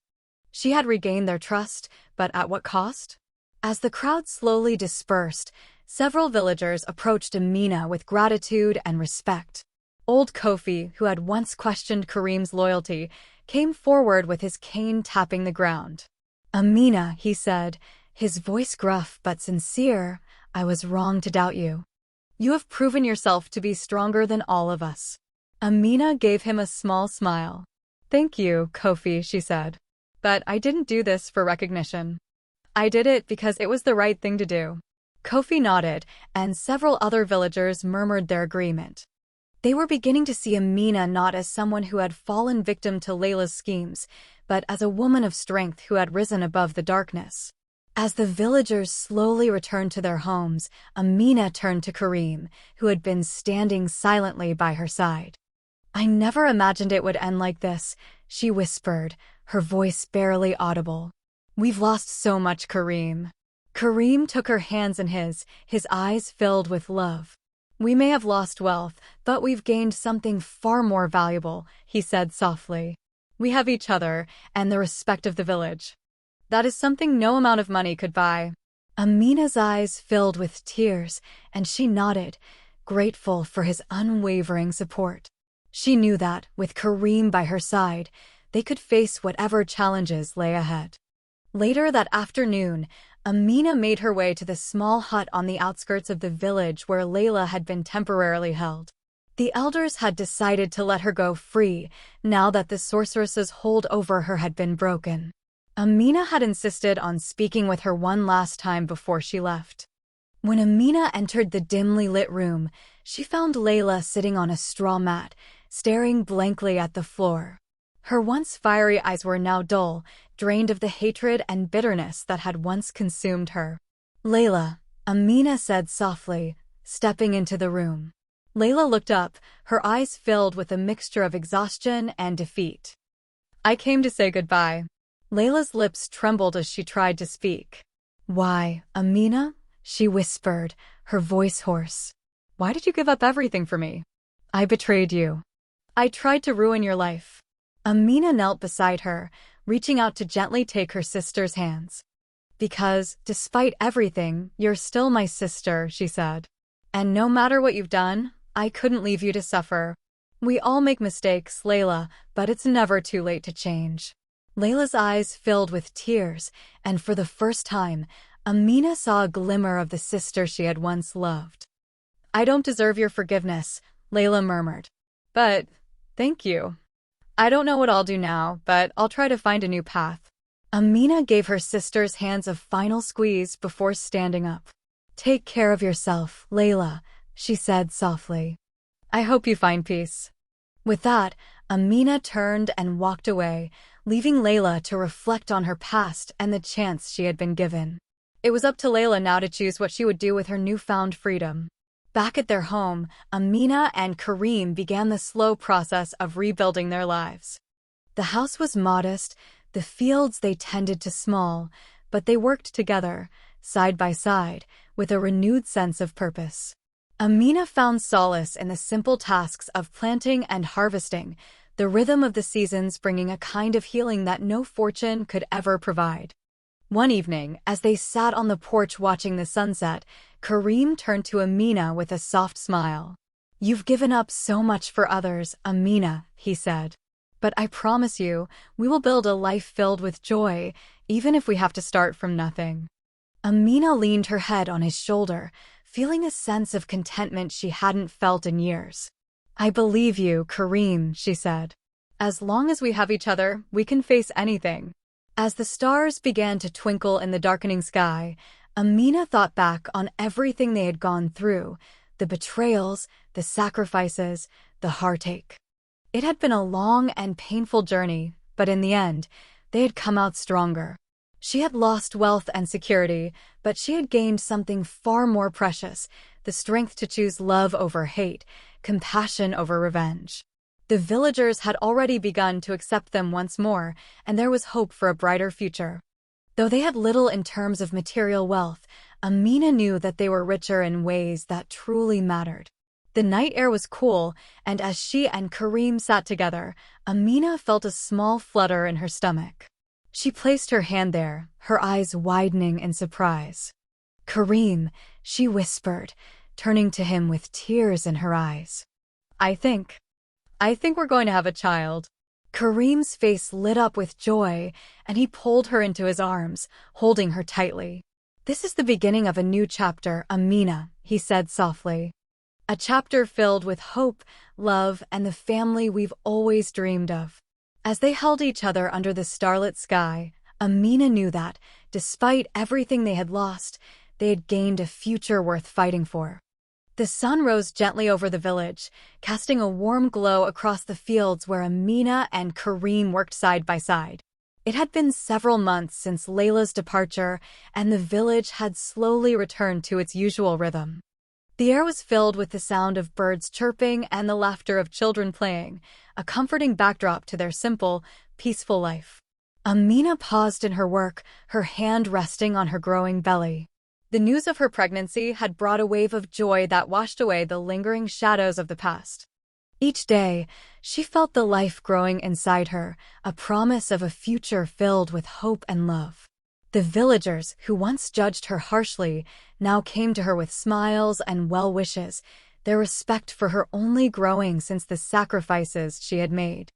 Speaker 1: She had regained their trust, but at what cost? As the crowd slowly dispersed, several villagers approached Amina with gratitude and respect. Old Kofi, who had once questioned Kareem's loyalty, came forward with his cane tapping the ground. "Amina," he said, his voice gruff but sincere, "I was wrong to doubt you. You have proven yourself to be stronger than all of us." Amina gave him a small smile. "Thank you, Kofi," she said. "But I didn't do this for recognition. I did it because it was the right thing to do." Kofi nodded, and several other villagers murmured their agreement. They were beginning to see Amina not as someone who had fallen victim to Laila's schemes, but as a woman of strength who had risen above the darkness. As the villagers slowly returned to their homes, Amina turned to Kareem, who had been standing silently by her side. "I never imagined it would end like this," she whispered, her voice barely audible. "We've lost so much, Kareem." Kareem took her hands in his eyes filled with love. "We may have lost wealth, but we've gained something far more valuable," he said softly. "We have each other and the respect of the village. That is something no amount of money could buy." Amina's eyes filled with tears, and she nodded, grateful for his unwavering support. She knew that, with Kareem by her side, they could face whatever challenges lay ahead. Later that afternoon, Amina made her way to the small hut on the outskirts of the village where Laila had been temporarily held. The elders had decided to let her go free, now that the sorceress's hold over her had been broken. Amina had insisted on speaking with her one last time before she left. When Amina entered the dimly lit room, she found Laila sitting on a straw mat, staring blankly at the floor. Her once fiery eyes were now dull, drained of the hatred and bitterness that had once consumed her. "Laila," Amina said softly, stepping into the room. Laila looked up, her eyes filled with a mixture of exhaustion and defeat. I came to say goodbye. Layla's lips trembled as she tried to speak. Why, Amina? She whispered, her voice hoarse. Why did you give up everything for me? I betrayed you. I tried to ruin your life. Amina knelt beside her, reaching out to gently take her sister's hands. Because, despite everything, you're still my sister, she said. And no matter what you've done, I couldn't leave you to suffer. We all make mistakes, Laila, but it's never too late to change. Layla's eyes filled with tears, and for the first time, Amina saw a glimmer of the sister she had once loved. I don't deserve your forgiveness, Laila murmured. But, thank you. I don't know what I'll do now, but I'll try to find a new path. Amina gave her sister's hands a final squeeze before standing up. Take care of yourself, Laila, she said softly. I hope you find peace. With that, Amina turned and walked away, leaving Laila to reflect on her past and the chance she had been given. It was up to Laila now to choose what she would do with her newfound freedom. Back at their home, Amina and Kareem began the slow process of rebuilding their lives. The house was modest, the fields they tended to small, but they worked together, side by side, with a renewed sense of purpose. Amina found solace in the simple tasks of planting and harvesting, the rhythm of the seasons bringing a kind of healing that no fortune could ever provide. One evening, as they sat on the porch watching the sunset, Kareem turned to Amina with a soft smile. You've given up so much for others, Amina, he said. But I promise you, we will build a life filled with joy, even if we have to start from nothing. Amina leaned her head on his shoulder, feeling a sense of contentment she hadn't felt in years. I believe you, Kareem, she said. As long as we have each other, we can face anything. As the stars began to twinkle in the darkening sky, Amina thought back on everything they had gone through, the betrayals, the sacrifices, the heartache. It had been a long and painful journey, but in the end, they had come out stronger. She had lost wealth and security, but she had gained something far more precious, the strength to choose love over hate, compassion over revenge. The villagers had already begun to accept them once more, and there was hope for a brighter future. Though they had little in terms of material wealth, Amina knew that they were richer in ways that truly mattered. The night air was cool, and as she and Kareem sat together, Amina felt a small flutter in her stomach. She placed her hand there, her eyes widening in surprise. Kareem, she whispered, turning to him with tears in her eyes. I think we're going to have a child. Kareem's face lit up with joy, and he pulled her into his arms, holding her tightly. This is the beginning of a new chapter, Amina, he said softly. A chapter filled with hope, love, and the family we've always dreamed of. As they held each other under the starlit sky, Amina knew that, despite everything they had lost, they had gained a future worth fighting for. The sun rose gently over the village, casting a warm glow across the fields where Amina and Kareem worked side by side. It had been several months since Layla's departure, and the village had slowly returned to its usual rhythm. The air was filled with the sound of birds chirping and the laughter of children playing, a comforting backdrop to their simple, peaceful life. Amina paused in her work, her hand resting on her growing belly. The news of her pregnancy had brought a wave of joy that washed away the lingering shadows of the past. Each day, she felt the life growing inside her, a promise of a future filled with hope and love. The villagers, who once judged her harshly, now came to her with smiles and well wishes, their respect for her only growing since the sacrifices she had made.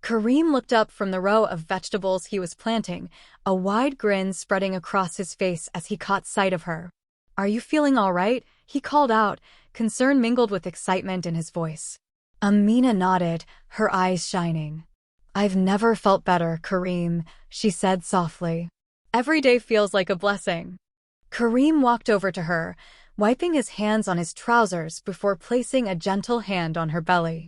Speaker 1: Kareem looked up from the row of vegetables he was planting, a wide grin spreading across his face as he caught sight of her. Are you feeling all right? He called out, concern mingled with excitement in his voice. Amina nodded, her eyes shining. I've never felt better, Kareem, she said softly. Every day feels like a blessing. Kareem walked over to her, wiping his hands on his trousers before placing a gentle hand on her belly.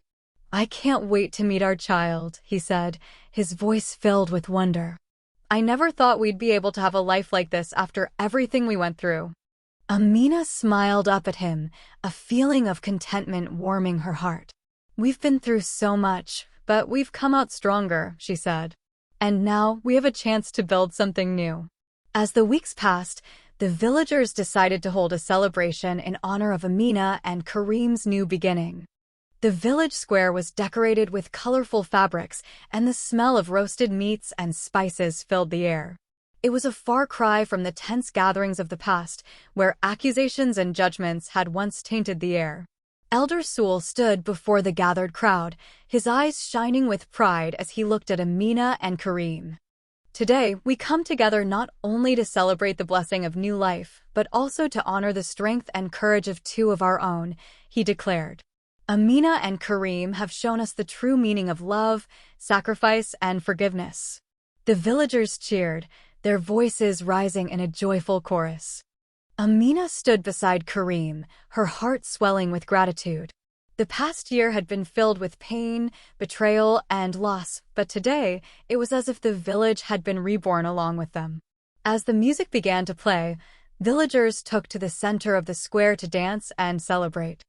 Speaker 1: I can't wait to meet our child, he said, his voice filled with wonder. I never thought we'd be able to have a life like this after everything we went through. Amina smiled up at him, a feeling of contentment warming her heart. "We've been through so much, but we've come out stronger," she said. "And now we have a chance to build something new." As the weeks passed, the villagers decided to hold a celebration in honor of Amina and Kareem's new beginning. The village square was decorated with colorful fabrics, and the smell of roasted meats and spices filled the air. It was a far cry from the tense gatherings of the past, where accusations and judgments had once tainted the air. Elder Sewell stood before the gathered crowd, his eyes shining with pride as he looked at Amina and Kareem. "Today, we come together not only to celebrate the blessing of new life, but also to honor the strength and courage of two of our own," he declared. "Amina and Kareem have shown us the true meaning of love, sacrifice, and forgiveness." The villagers cheered, their voices rising in a joyful chorus. Amina stood beside Kareem, her heart swelling with gratitude. The past year had been filled with pain, betrayal, and loss, but today it was as if the village had been reborn along with them. As the music began to play, villagers took to the center of the square to dance and celebrate.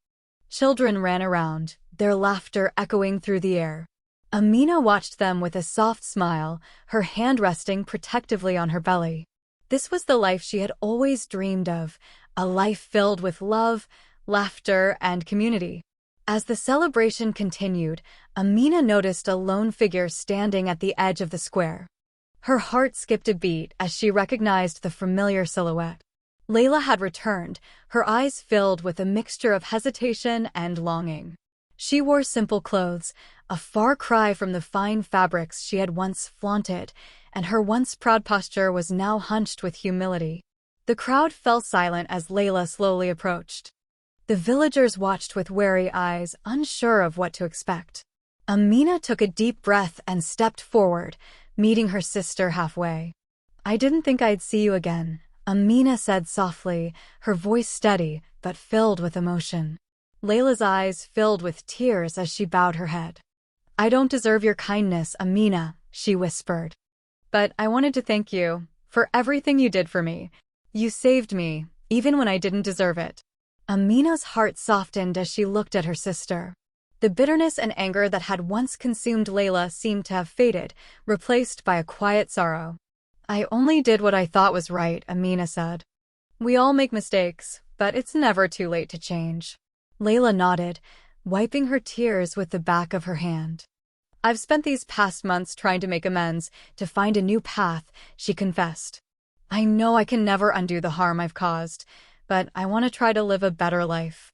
Speaker 1: Children ran around, their laughter echoing through the air. Amina watched them with a soft smile, her hand resting protectively on her belly. This was the life she had always dreamed of, a life filled with love, laughter, and community. As the celebration continued, Amina noticed a lone figure standing at the edge of the square. Her heart skipped a beat as she recognized the familiar silhouette. Laila had returned, her eyes filled with a mixture of hesitation and longing. She wore simple clothes, a far cry from the fine fabrics she had once flaunted, and her once proud posture was now hunched with humility. The crowd fell silent as Laila slowly approached. The villagers watched with wary eyes, unsure of what to expect. Amina took a deep breath and stepped forward, meeting her sister halfway. "I didn't think I'd see you again," Amina said softly, her voice steady but filled with emotion. Layla's eyes filled with tears as she bowed her head. "I don't deserve your kindness, Amina," she whispered. "But I wanted to thank you for everything you did for me. You saved me, even when I didn't deserve it." Amina's heart softened as she looked at her sister. The bitterness and anger that had once consumed Laila seemed to have faded, replaced by a quiet sorrow. "I only did what I thought was right," Amina said. "We all make mistakes, but it's never too late to change." Laila nodded, wiping her tears with the back of her hand. "I've spent these past months trying to make amends, to find a new path," she confessed. "I know I can never undo the harm I've caused, but I want to try to live a better life."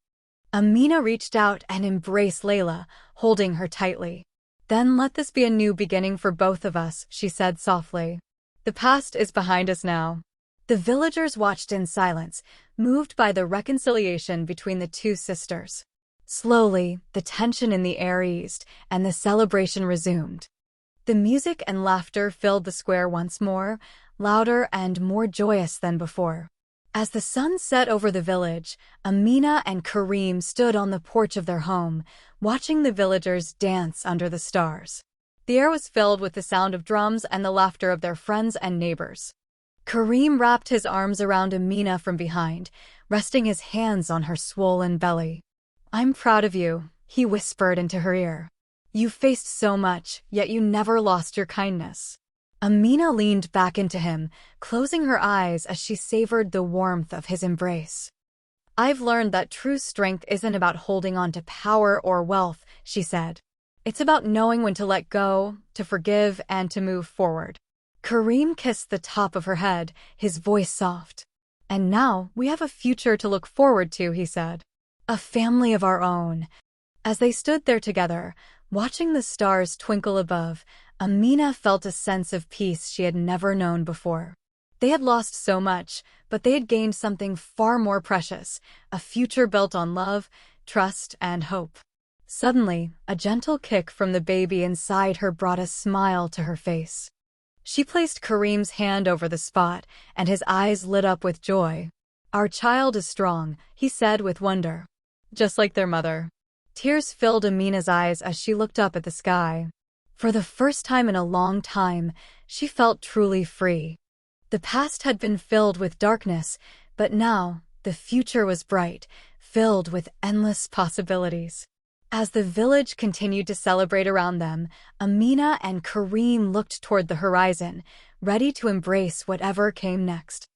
Speaker 1: Amina reached out and embraced Laila, holding her tightly. "Then let this be a new beginning for both of us," she said softly. "The past is behind us now." The villagers watched in silence, moved by the reconciliation between the two sisters. Slowly, the tension in the air eased, and the celebration resumed. The music and laughter filled the square once more, louder and more joyous than before. As the sun set over the village, Amina and Kareem stood on the porch of their home, watching the villagers dance under the stars. The air was filled with the sound of drums and the laughter of their friends and neighbors. Kareem wrapped his arms around Amina from behind, resting his hands on her swollen belly. "I'm proud of you," he whispered into her ear. "You faced so much, yet you never lost your kindness." Amina leaned back into him, closing her eyes as she savored the warmth of his embrace. "I've learned that true strength isn't about holding on to power or wealth," she said. "It's about knowing when to let go, to forgive, and to move forward." Kareem kissed the top of her head, his voice soft. "And now we have a future to look forward to," he said. "A family of our own." As they stood there together, watching the stars twinkle above, Amina felt a sense of peace she had never known before. They had lost so much, but they had gained something far more precious, a future built on love, trust, and hope. Suddenly, a gentle kick from the baby inside her brought a smile to her face. She placed Kareem's hand over the spot, and his eyes lit up with joy. "Our child is strong," he said with wonder. "Just like their mother." Tears filled Amina's eyes as she looked up at the sky. For the first time in a long time, she felt truly free. The past had been filled with darkness, but now, The future was bright, filled with endless possibilities. As the village continued to celebrate around them, Amina and Kareem looked toward the horizon, ready to embrace whatever came next.